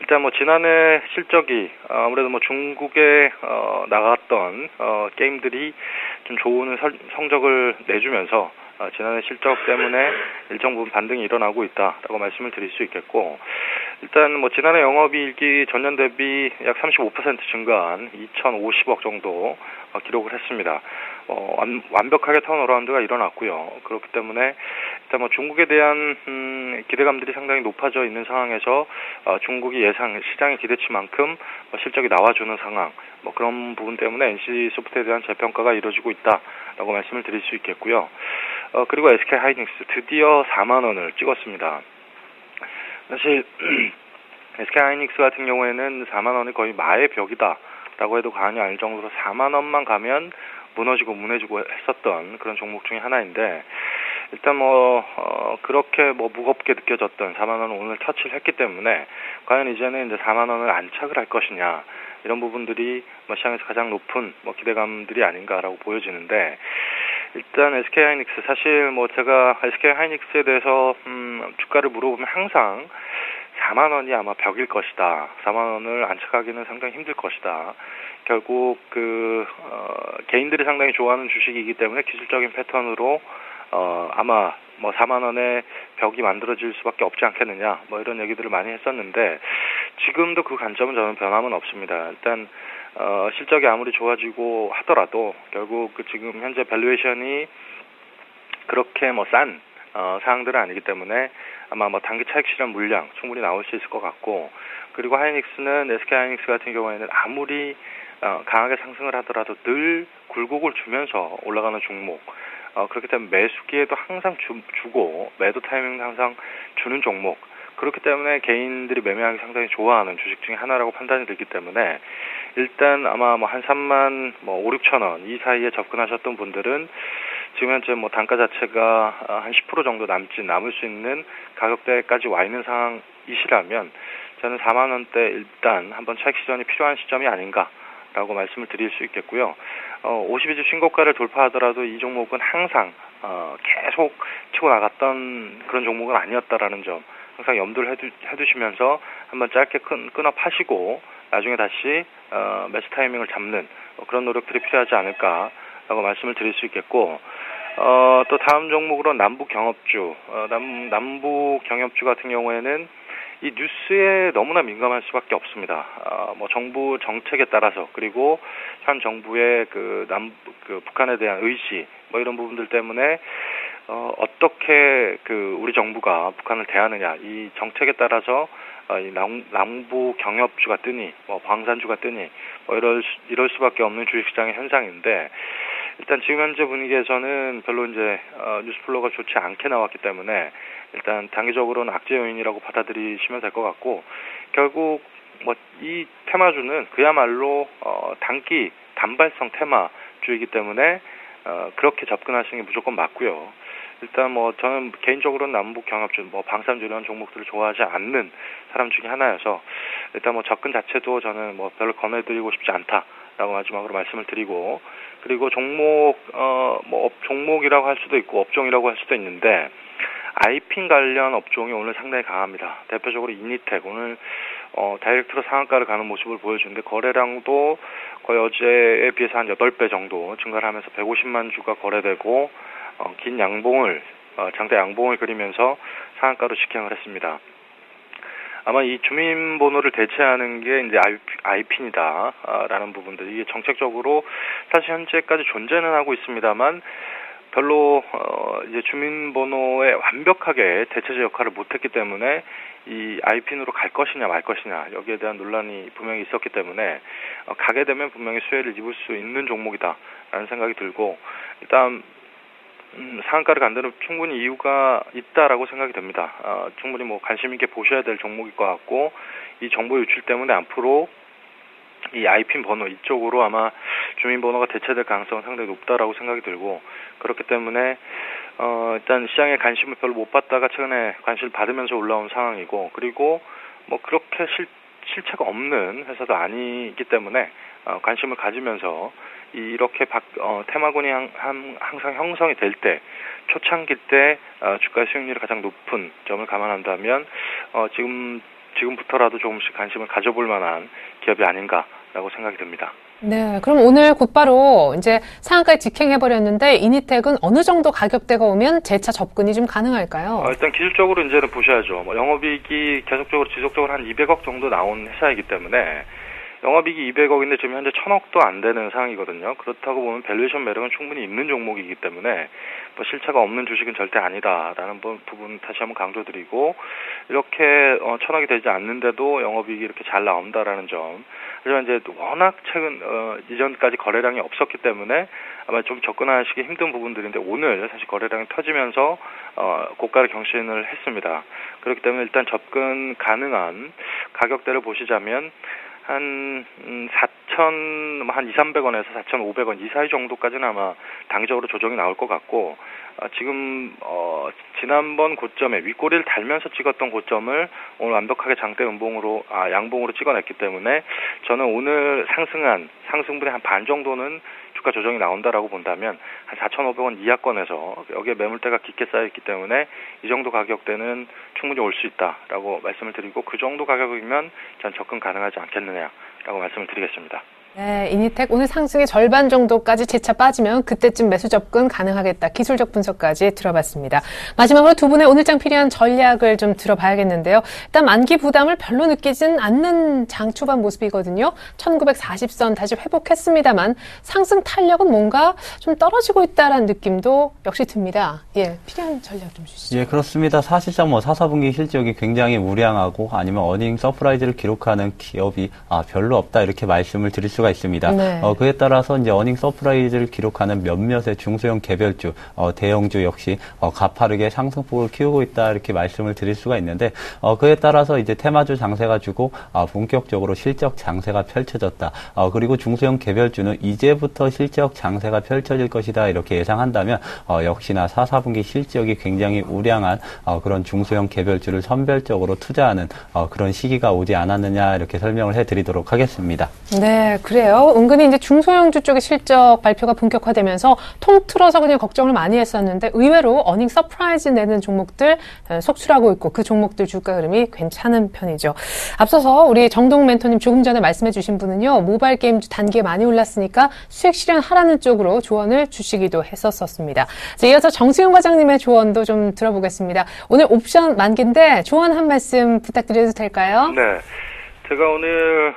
일단 뭐 지난해 실적이 아무래도 뭐 중국에 나갔던 게임들이 좀 좋은 성적을 내주면서 지난해 실적 때문에 일정 부분 반등이 일어나고 있다라고 말씀을 드릴 수 있겠고, 일단 뭐 지난해 영업이익이 전년 대비 약 35% 증가한 2,050억 정도 기록을 했습니다. 완벽하게 턴어라운드가 일어났고요. 그렇기 때문에 일단 뭐 중국에 대한 기대감들이 상당히 높아져 있는 상황에서 중국이 시장의 기대치만큼 실적이 나와주는 상황, 뭐 그런 부분 때문에 NC소프트에 대한 재평가가 이루어지고 있다라고 말씀을 드릴 수 있겠고요. 그리고 SK하이닉스 드디어 4만 원을 찍었습니다. 사실 SK하이닉스 같은 경우에는 4만 원이 거의 마의 벽이다라고 해도 과언이 아닐 정도로 4만 원만 가면 무너지고 무너지고 했었던 그런 종목 중에 하나인데, 일단 그렇게 무겁게 느껴졌던 4만 원을 오늘 터치를 했기 때문에 과연 이제는 이제 4만 원을 안착을 할 것이냐, 이런 부분들이 시장에서 가장 높은 기대감들이 아닌가라고 보여지는데, 일단 SK하이닉스 사실 제가 SK하이닉스에 대해서 주가를 물어보면 항상 4만 원이 아마 벽일 것이다. 4만 원을 안착하기는 상당히 힘들 것이다. 결국 개인들이 상당히 좋아하는 주식이기 때문에 기술적인 패턴으로 아마 4만 원의 벽이 만들어질 수밖에 없지 않겠느냐, 이런 얘기들을 많이 했었는데, 지금도 그 관점은 저는 변함은 없습니다. 일단 실적이 아무리 좋아지고 하더라도 결국 지금 현재 밸류에이션이 그렇게 싼 사항들은 아니기 때문에 아마 단기 차익 실현 물량 충분히 나올 수 있을 것 같고, 그리고 하이닉스는 SK 하이닉스 같은 경우에는 아무리 강하게 상승을 하더라도 늘 굴곡을 주면서 올라가는 종목, 그렇기 때문에 매수기에도 항상 주고 매도 타이밍도 항상 주는 종목, 그렇기 때문에 개인들이 매매하기 상당히 좋아하는 주식 중에 하나라고 판단이 되기 때문에, 일단 아마 한 3만 5, 6천 원 이 사이에 접근하셨던 분들은 지금 현재 단가 자체가 한 10% 정도 남을 수 있는 가격대까지 와 있는 상황이시라면 저는 4만 원대 일단 한번 차익 시전이 필요한 시점이 아닌가라고 말씀을 드릴 수 있겠고요. 52주 신고가를 돌파하더라도 이 종목은 항상 계속 치고 나갔던 그런 종목은 아니었다라는 점 항상 염두를 해두시면서 한번 짧게 끊어 파시고 나중에 다시 매수 타이밍을 잡는 그런 노력들이 필요하지 않을까라고 말씀을 드릴 수 있겠고, 또 다음 종목으로 남북 경협주, 남북 경협주 같은 경우에는 이 뉴스에 너무나 민감할 수밖에 없습니다. 정부 정책에 따라서, 그리고 현 정부의 북한에 대한 의지, 이런 부분들 때문에 어떻게 우리 정부가 북한을 대하느냐, 이 정책에 따라서 이 남북 경협주가 뜨니, 방산주가 뜨니, 이럴 수밖에 없는 주식시장의 현상인데, 일단 지금 현재 분위기에서는 별로 이제 뉴스플로우가 좋지 않게 나왔기 때문에 일단 단기적으로는 악재 요인이라고 받아들이시면 될 것 같고, 결국 이 테마주는 그야말로 단기 단발성 테마주이기 때문에 그렇게 접근하시는 게 무조건 맞고요. 일단 저는 개인적으로는 남북 경협주, 방산주 이런 종목들을 좋아하지 않는 사람 중에 하나여서 일단 접근 자체도 저는 별로 권해드리고 싶지 않다라고 마지막으로 말씀을 드리고, 그리고 종목이라고 할 수도 있고 업종이라고 할 수도 있는데, 아이핀 관련 업종이 오늘 상당히 강합니다. 대표적으로 이니텍 오늘 다이렉트로 상한가를 가는 모습을 보여주는데, 거래량도 거의 어제에 비해서 한 8배 정도 증가를 하면서 150만 주가 거래되고 긴 양봉을 장대 양봉을 그리면서 상한가로 직행을 했습니다. 아마 이 주민번호를 대체하는 게 이제 아이핀이다라는 부분들, 이게 정책적으로 사실 현재까지 존재는 하고 있습니다만 별로 이제 주민번호에 완벽하게 대체제 역할을 못했기 때문에 이 아이핀으로 갈 것이냐 말 것이냐, 여기에 대한 논란이 분명히 있었기 때문에 가게 되면 분명히 수혜를 입을 수 있는 종목이다라는 생각이 들고, 일단 상한가를 간 데는 충분히 이유가 있다라고 생각이 됩니다. 충분히 관심 있게 보셔야 될 종목일 것 같고, 이 정보 유출 때문에 앞으로 이 아이핀 번호 이쪽으로 아마 주민번호가 대체될 가능성은 상당히 높다라고 생각이 들고, 그렇기 때문에 일단 시장에 관심을 별로 못 받다가 최근에 관심을 받으면서 올라온 상황이고, 그리고 뭐 그렇게 실체가 없는 회사도 아니기 때문에 관심을 가지면서 이렇게 테마군이 항상 형성이 될 때, 초창기 때 주가 수익률이 가장 높은 점을 감안한다면 지금부터라도 조금씩 관심을 가져볼 만한 기업이 아닌가라고 생각이 듭니다. 네, 그럼 오늘 곧바로 이제 상한가에 직행해버렸는데 이니텍은 어느 정도 가격대가 오면 재차 접근이 좀 가능할까요? 일단 기술적으로 이제는 보셔야죠. 영업이익이 계속적으로 지속적으로 한 200억 정도 나온 회사이기 때문에 영업이익이 200억인데 지금 현재 1000억도 안 되는 상황이거든요. 그렇다고 보면 밸류에이션 매력은 충분히 있는 종목이기 때문에 뭐 실체가 없는 주식은 절대 아니다라는 부분 다시 한번 강조드리고, 이렇게 1000억이 되지 않는데도 영업이익이 이렇게 잘 나온다라는 점. 하지만 이제 워낙 최근 이전까지 거래량이 없었기 때문에 아마 좀 접근하시기 힘든 부분들인데, 오늘 사실 거래량이 터지면서 고가를 경신을 했습니다. 그렇기 때문에 일단 접근 가능한 가격대를 보시자면 한 2,300원에서 4,500원 이 사이 정도까지는 아마 단기적으로 조정이 나올 것 같고, 지금 지난번 고점에 윗꼬리를 달면서 찍었던 고점을 오늘 완벽하게 장대 양봉으로 찍어냈기 때문에 저는 오늘 상승분의 한 반 정도는 주가 조정이 나온다라고 본다면 한 4,500원 이하권에서, 여기에 매물대가 깊게 쌓여있기 때문에 이 정도 가격대는 충분히 올 수 있다라고 말씀을 드리고, 그 정도 가격이면 전 접근 가능하지 않겠느냐라고 말씀을 드리겠습니다. 네, 이니텍 오늘 상승의 절반 정도까지 재차 빠지면 그때쯤 매수 접근 가능하겠다. 기술적 분석까지 들어봤습니다. 마지막으로 두 분의 오늘장 필요한 전략을 좀 들어봐야겠는데요. 일단 만기 부담을 별로 느끼진 않는 장 초반 모습이거든요. 1940선 다시 회복했습니다만 상승 탄력은 뭔가 좀 떨어지고 있다라는 느낌도 역시 듭니다. 예, 필요한 전략 좀 주시죠. 예, 그렇습니다. 사실상 4분기 실적이 굉장히 우량하고 아니면 어닝 서프라이즈를 기록하는 기업이 별로 없다, 이렇게 말씀을 드릴 수가 있습니다. 네. 그에 따라서 이제 어닝 서프라이즈를 기록하는 몇몇의 중소형 개별주, 대형주 역시 가파르게 상승폭을 키우고 있다, 이렇게 말씀을 드릴 수가 있는데, 그에 따라서 이제 테마주 장세가 주고 본격적으로 실적 장세가 펼쳐졌다. 그리고 중소형 개별주는 이제부터 실적 장세가 펼쳐질 것이다, 이렇게 예상한다면 역시나 4분기 실적이 굉장히 우량한 그런 중소형 개별주를 선별적으로 투자하는 그런 시기가 오지 않았느냐, 이렇게 설명을 해드리도록 하겠습니다. 네, 그래요. 은근히 이제 중소형주 쪽의 실적 발표가 본격화되면서 통틀어서 그냥 걱정을 많이 했었는데, 의외로 어닝 서프라이즈 내는 종목들 속출하고 있고, 그 종목들 주가 흐름이 괜찮은 편이죠. 앞서서 우리 정동 멘토님 조금 전에 말씀해 주신 분은요, 모바일 게임주 단기에 많이 올랐으니까 수익 실현하라는 쪽으로 조언을 주시기도 했었습니다. 이어서 정수영 과장님의 조언도 좀 들어보겠습니다. 오늘 옵션 만기인데 조언 한 말씀 부탁드려도 될까요? 네. 제가 오늘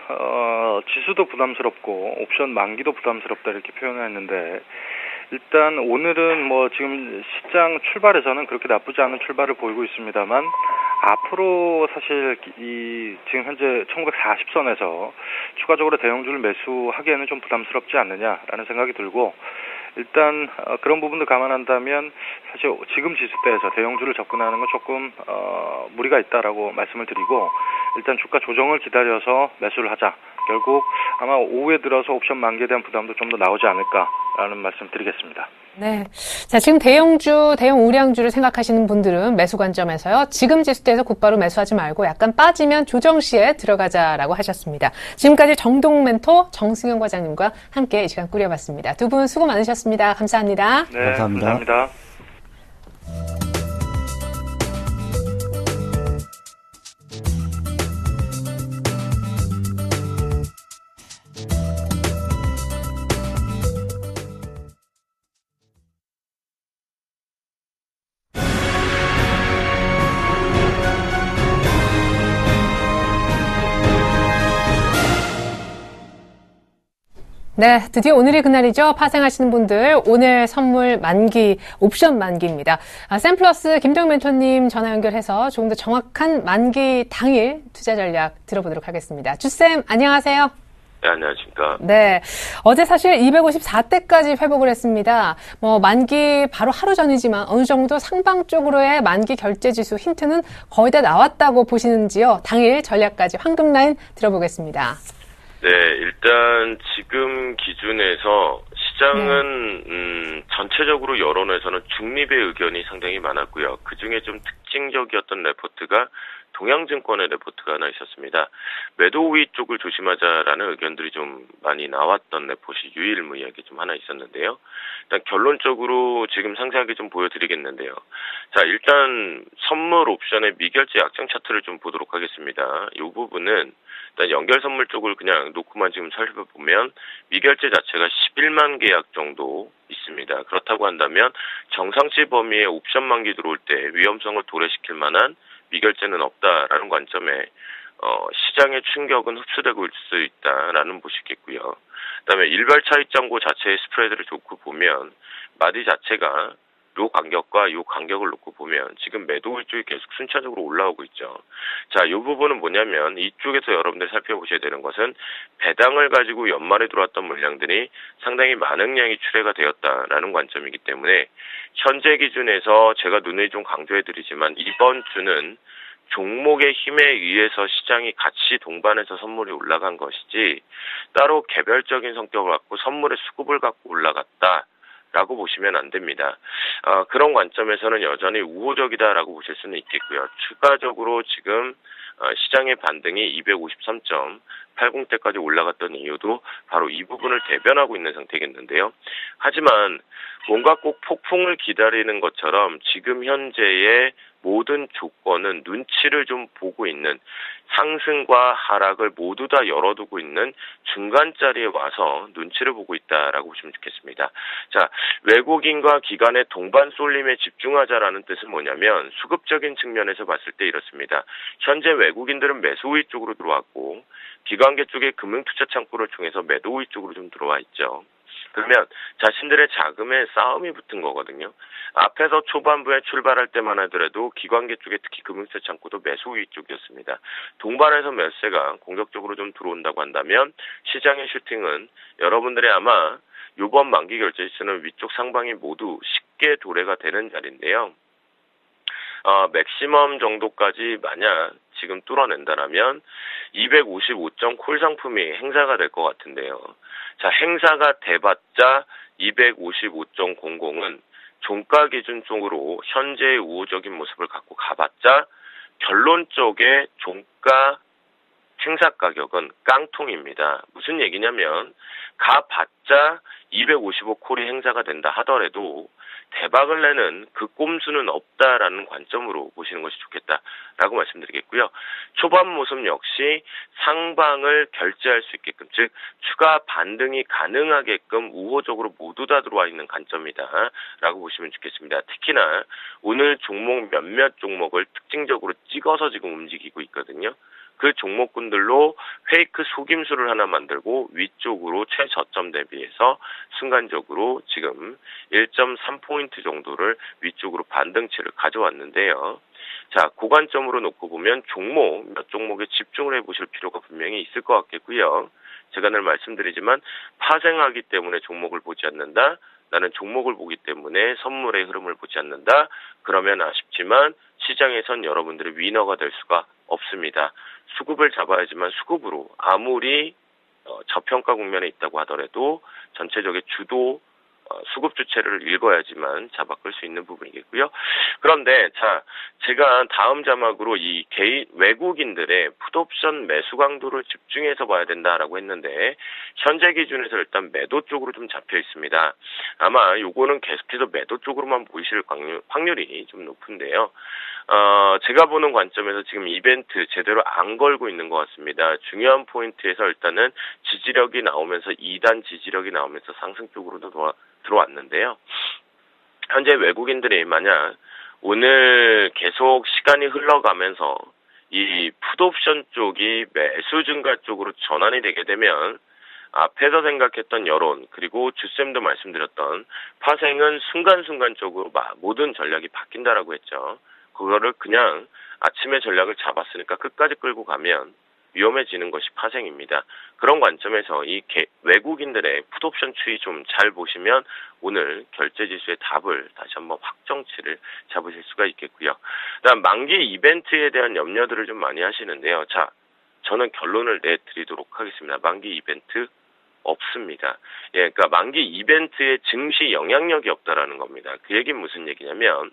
지수도 부담스럽고 옵션 만기도 부담스럽다, 이렇게 표현을 했는데, 일단 오늘은 지금 시장 출발에서는 그렇게 나쁘지 않은 출발을 보이고 있습니다만, 앞으로 사실 지금 현재 1940선에서 추가적으로 대형주를 매수하기에는 좀 부담스럽지 않느냐라는 생각이 들고, 일단 그런 부분도 감안한다면 사실 지금 지수대에서 대형주를 접근하는 건 조금 무리가 있다라고 말씀을 드리고, 일단 주가 조정을 기다려서 매수를 하자. 결국 아마 오후에 들어서 옵션 만기에 대한 부담도 좀 더 나오지 않을까라는 말씀 드리겠습니다. 네. 자, 지금 대형 우량주를 생각하시는 분들은 매수 관점에서요, 지금 지수대에서 곧바로 매수하지 말고 약간 빠지면 조정 시에 들어가자라고 하셨습니다. 지금까지 정동 멘토 정승현 과장님과 함께 이 시간 꾸려봤습니다. 두 분 수고 많으셨습니다. 감사합니다. 네, 감사합니다. 감사합니다. 네, 드디어 오늘이 그날이죠. 파생하시는 분들 오늘 선물 만기, 옵션 만기입니다. 샘플러스 김동현 멘토님 전화 연결해서 조금 더 정확한 만기 당일 투자 전략 들어보도록 하겠습니다. 주쌤 안녕하세요. 네, 안녕하십니까. 네, 어제 사실 254대까지 회복을 했습니다. 만기 바로 하루 전이지만 어느 정도 상방 쪽으로의 만기 결제 지수 힌트는 거의 다 나왔다고 보시는지요? 당일 전략까지 황금 라인 들어보겠습니다. 네, 일단 지금 기준에서 시장은 전체적으로 여론에서는 중립의 의견이 상당히 많았고요. 그중에 좀 특징적이었던 레포트가 동양증권의 레포트가 하나 있었습니다. 매도 우위 쪽을 조심하자라는 의견들이 좀 많이 나왔던 레포트이 유일무이하게 좀 하나 있었는데요. 일단 결론적으로 지금 상세하게 좀 보여드리겠는데요. 자, 일단 선물 옵션의 미결제 약정 차트를 좀 보도록 하겠습니다. 이 부분은 일단 연결 선물 쪽을 그냥 놓고만 지금 살펴보면 미결제 자체가 11만 계약 정도 있습니다. 그렇다고 한다면 정상치 범위의 옵션 만기 들어올 때 위험성을 도래시킬 만한 미결제는 없다라는 관점에 시장의 충격은 흡수되고 있을 수 있다라는 보시겠고요. 그다음에 일별 차익장고 자체의 스프레드를 놓고 보면 마디 자체가 요 간격과 요 간격을 놓고 보면 지금 매도 쪽이 계속 순차적으로 올라오고 있죠. 자, 이 부분은 뭐냐면 이쪽에서 여러분들이 살펴보셔야 되는 것은 배당을 가지고 연말에 들어왔던 물량들이 상당히 많은 양이 출회가 되었다라는 관점이기 때문에 현재 기준에서 제가 누누이 좀 강조해드리지만 이번 주는 종목의 힘에 의해서 시장이 같이 동반해서 선물이 올라간 것이지 따로 개별적인 성격을 갖고 선물의 수급을 갖고 올라갔다라고 보시면 안 됩니다. 그런 관점에서는 여전히 우호적이다라고 보실 수는 있겠고요. 추가적으로 지금 시장의 반등이 253.80대까지 올라갔던 이유도 바로 이 부분을 대변하고 있는 상태겠는데요. 하지만 뭔가 꼭 폭풍을 기다리는 것처럼 지금 현재의 모든 조건은 눈치를 좀 보고 있는 상승과 하락을 모두 다 열어두고 있는 중간 자리에 와서 눈치를 보고 있다라고 보시면 좋겠습니다. 자, 외국인과 기관의 동반 쏠림에 집중하자라는 뜻은 뭐냐면 수급적인 측면에서 봤을 때 이렇습니다. 현재 외국인들은 매수 우위 쪽으로 들어왔고 기관계 쪽의 금융투자 창구를 통해서 매도 우위 쪽으로 좀 들어와 있죠. 그러면 자신들의 자금에 싸움이 붙은 거거든요. 앞에서 초반부에 출발할 때만 하더라도 기관계 쪽에 특히 금융투자 창구도 매수 우위 쪽이었습니다. 동반해서 매수세가 공격적으로 좀 들어온다고 한다면 시장의 슈팅은 여러분들의 아마 이번 만기 결제 지수는 위쪽 상방이 모두 쉽게 도래가 되는 자리인데요. 맥시멈 정도까지 만약 지금 뚫어낸다라면 255점 콜 상품이 행사가 될 것 같은데요. 자, 행사가 돼봤자 255.00은 종가 기준 쪽으로 현재의 우호적인 모습을 갖고 가봤자 결론 쪽에 종가 행사 가격은 깡통입니다. 무슨 얘기냐면 가봤자 255 콜이 행사가 된다 하더라도 대박을 내는 그 꼼수는 없다라는 관점으로 보시는 것이 좋겠다라고 말씀드리겠고요. 초반 모습 역시 상방을 결제할 수 있게끔, 즉 추가 반등이 가능하게끔 우호적으로 모두 다 들어와 있는 관점이다라고 보시면 좋겠습니다. 특히나 오늘 종목 몇몇 종목을 특징적으로 찍어서 지금 움직이고 있거든요. 그 종목군들로 페이크 속임수를 하나 만들고 위쪽으로 최저점 대비해서 순간적으로 지금 1.3포인트 정도를 위쪽으로 반등치를 가져왔는데요. 자, 고관점으로 놓고 보면 종목, 몇 종목에 집중을 해보실 필요가 분명히 있을 것 같겠고요. 제가 늘 말씀드리지만 파생하기 때문에 종목을 보지 않는다. 나는 종목을 보기 때문에 선물의 흐름을 보지 않는다. 그러면 아쉽지만 시장에선 여러분들의 위너가 될 수가 없습니다. 수급을 잡아야지만 수급으로 아무리 저평가 국면에 있다고 하더라도 전체적인 주도 수급 주체를 읽어야지만 잡아 끌 수 있는 부분이겠고요. 그런데 자, 제가 다음 자막으로 이 외국인들의 풋옵션 매수 강도를 집중해서 봐야 된다라고 했는데 현재 기준에서 일단 매도 쪽으로 좀 잡혀 있습니다. 아마 요거는 계속해서 매도 쪽으로만 보이실 확률이 좀 높은데요. 제가 보는 관점에서 지금 이벤트 제대로 안 걸고 있는 것 같습니다. 중요한 포인트에서 일단은 지지력이 나오면서 2단 지지력이 나오면서 상승 쪽으로도 들어왔는데요. 현재 외국인들이 만약 오늘 계속 시간이 흘러가면서 이 풋옵션 쪽이 매수 증가 쪽으로 전환이 되게 되면 앞에서 생각했던 여론 그리고 주쌤도 말씀드렸던 파생은 순간순간적으로 모든 전략이 바뀐다라고 했죠. 그거를 그냥 아침에 전략을 잡았으니까 끝까지 끌고 가면 위험해지는 것이 파생입니다. 그런 관점에서 이 외국인들의 풋옵션 추이 좀 잘 보시면 오늘 결제지수의 답을 다시 한번 확정치를 잡으실 수가 있겠고요. 그다음 만기 이벤트에 대한 염려들을 좀 많이 하시는데요. 자, 저는 결론을 내드리도록 하겠습니다. 만기 이벤트 없습니다. 예, 그러니까 만기 이벤트의 증시 영향력이 없다라는 겁니다. 그 얘기는 무슨 얘기냐면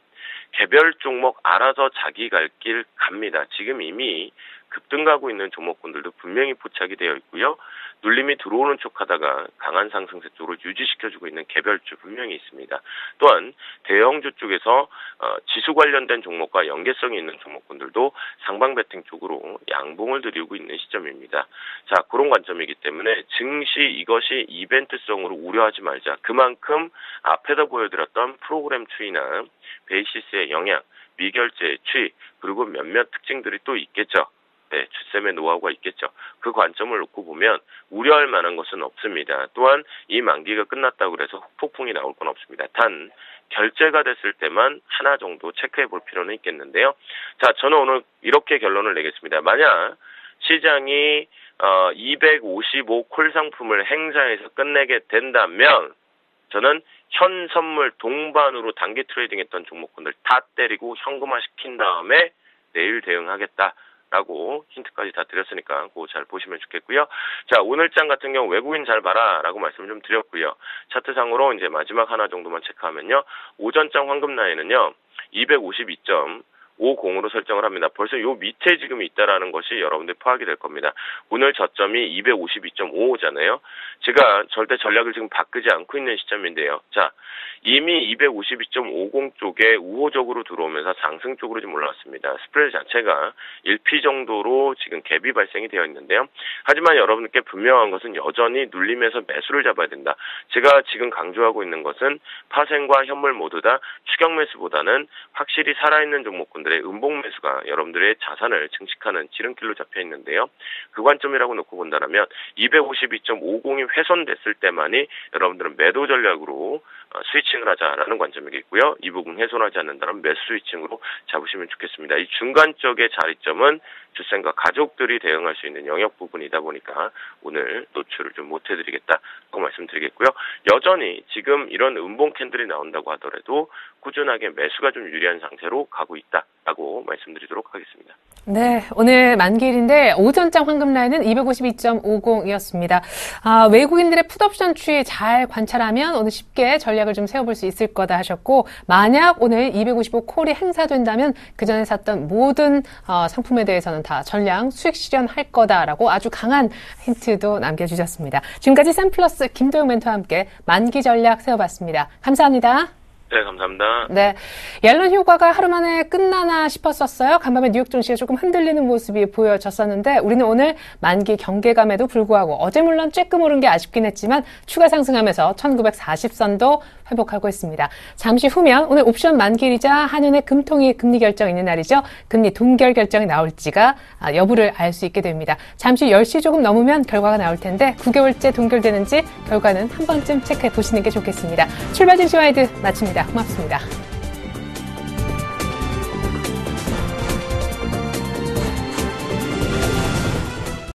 개별 종목 알아서 자기 갈 길 갑니다. 지금 이미 급등가고 있는 종목군들도 분명히 포착이 되어 있고요. 눌림이 들어오는 쪽 하다가 강한 상승세 쪽으로 유지시켜주고 있는 개별주 분명히 있습니다. 또한 대형주 쪽에서 지수 관련된 종목과 연계성이 있는 종목군들도 상방 배팅 쪽으로 양봉을 들이고 있는 시점입니다. 자, 그런 관점이기 때문에 증시 이것이 이벤트성으로 우려하지 말자. 그만큼 앞에서 보여드렸던 프로그램 추이나 베이시스의 영향, 미결제의 추이, 그리고 몇몇 특징들이 또 있겠죠. 네, 주셈의 노하우가 있겠죠. 그 관점을 놓고 보면 우려할 만한 것은 없습니다. 또한 이 만기가 끝났다고 해서 폭풍이 나올 건 없습니다. 단 결제가 됐을 때만 하나 정도 체크해 볼 필요는 있겠는데요. 자, 저는 오늘 이렇게 결론을 내겠습니다. 만약 시장이 255 콜 상품을 행사해서 끝내게 된다면 저는 현 선물 동반으로 단기 트레이딩했던 종목군들 다 때리고 현금화 시킨 다음에 내일 대응하겠다. 라고 힌트까지 다 드렸으니까 그거 잘 보시면 좋겠고요. 자, 오늘장 같은 경우 외국인 잘 봐라 라고 말씀을 좀 드렸고요. 차트상으로 이제 마지막 하나 정도만 체크하면요. 오전장 황금 라인은요. 252.50으로 설정을 합니다. 벌써 요 밑에 지금 있다라는 것이 여러분들 파악이 될 겁니다. 오늘 저점이 252.55잖아요. 제가 절대 전략을 지금 바꾸지 않고 있는 시점인데요. 자, 이미 252.50 쪽에 우호적으로 들어오면서 상승 쪽으로 좀 올라왔습니다. 스프레드 자체가 1P 정도로 지금 갭이 발생이 되어 있는데요. 하지만 여러분께 분명한 것은 여전히 눌림에서 매수를 잡아야 된다. 제가 지금 강조하고 있는 것은 파생과 현물 모두 다 추격 매수보다는 확실히 살아있는 종목군들의 음봉 매수가 여러분들의 자산을 증식하는 지름길로 잡혀 있는데요. 그 관점이라고 놓고 본다면 252.50이 훼손됐을 때만이 여러분들은 매도 전략으로 스위칭을 하자라는 관점이겠고요. 이 부분 훼손하지 않는다면 매수 스위칭으로 잡으시면 좋겠습니다. 이 중간 쪽의 자리점은 주생과 가족들이 대응할 수 있는 영역 부분이다 보니까 오늘 노출을 좀 못해드리겠다고 말씀드리겠고요. 여전히 지금 이런 음봉 캔들이 나온다고 하더라도 꾸준하게 매수가 좀 유리한 상태로 가고 있다라고 말씀드리도록 하겠습니다. 네, 오늘 만기일인데 오전장 황금 라인은 252.50이었습니다. 외국인들의 풋옵션 추이 잘 관찰하면 오늘 쉽게 전략을 좀 세워볼 수 있을 거다 하셨고, 만약 오늘 255 콜이 행사된다면 그 전에 샀던 모든 상품에 대해서는 다 전량 수익 실현할 거다라고 아주 강한 힌트도 남겨주셨습니다. 지금까지 샘플러스 김도영 멘토와 함께 만기 전략 세워봤습니다. 감사합니다. 네, 감사합니다. 네, 옐런 효과가 하루 만에 끝나나 싶었었어요. 간밤에 뉴욕 증시가 조금 흔들리는 모습이 보여졌었는데 우리는 오늘 만기 경계감에도 불구하고 어제 물론 쬐끔 오른 게 아쉽긴 했지만 추가 상승하면서 1940선도 회복하고 있습니다. 잠시 후면 오늘 옵션 만기일이자 한은의 금통위 금리 결정 있는 날이죠. 금리 동결 결정이 나올지가 여부를 알 수 있게 됩니다. 잠시 10시 조금 넘으면 결과가 나올 텐데 9개월째 동결되는지 결과는 한 번쯤 체크해 보시는 게 좋겠습니다. 출발 증시 와이드 마칩니다. 고맙습니다.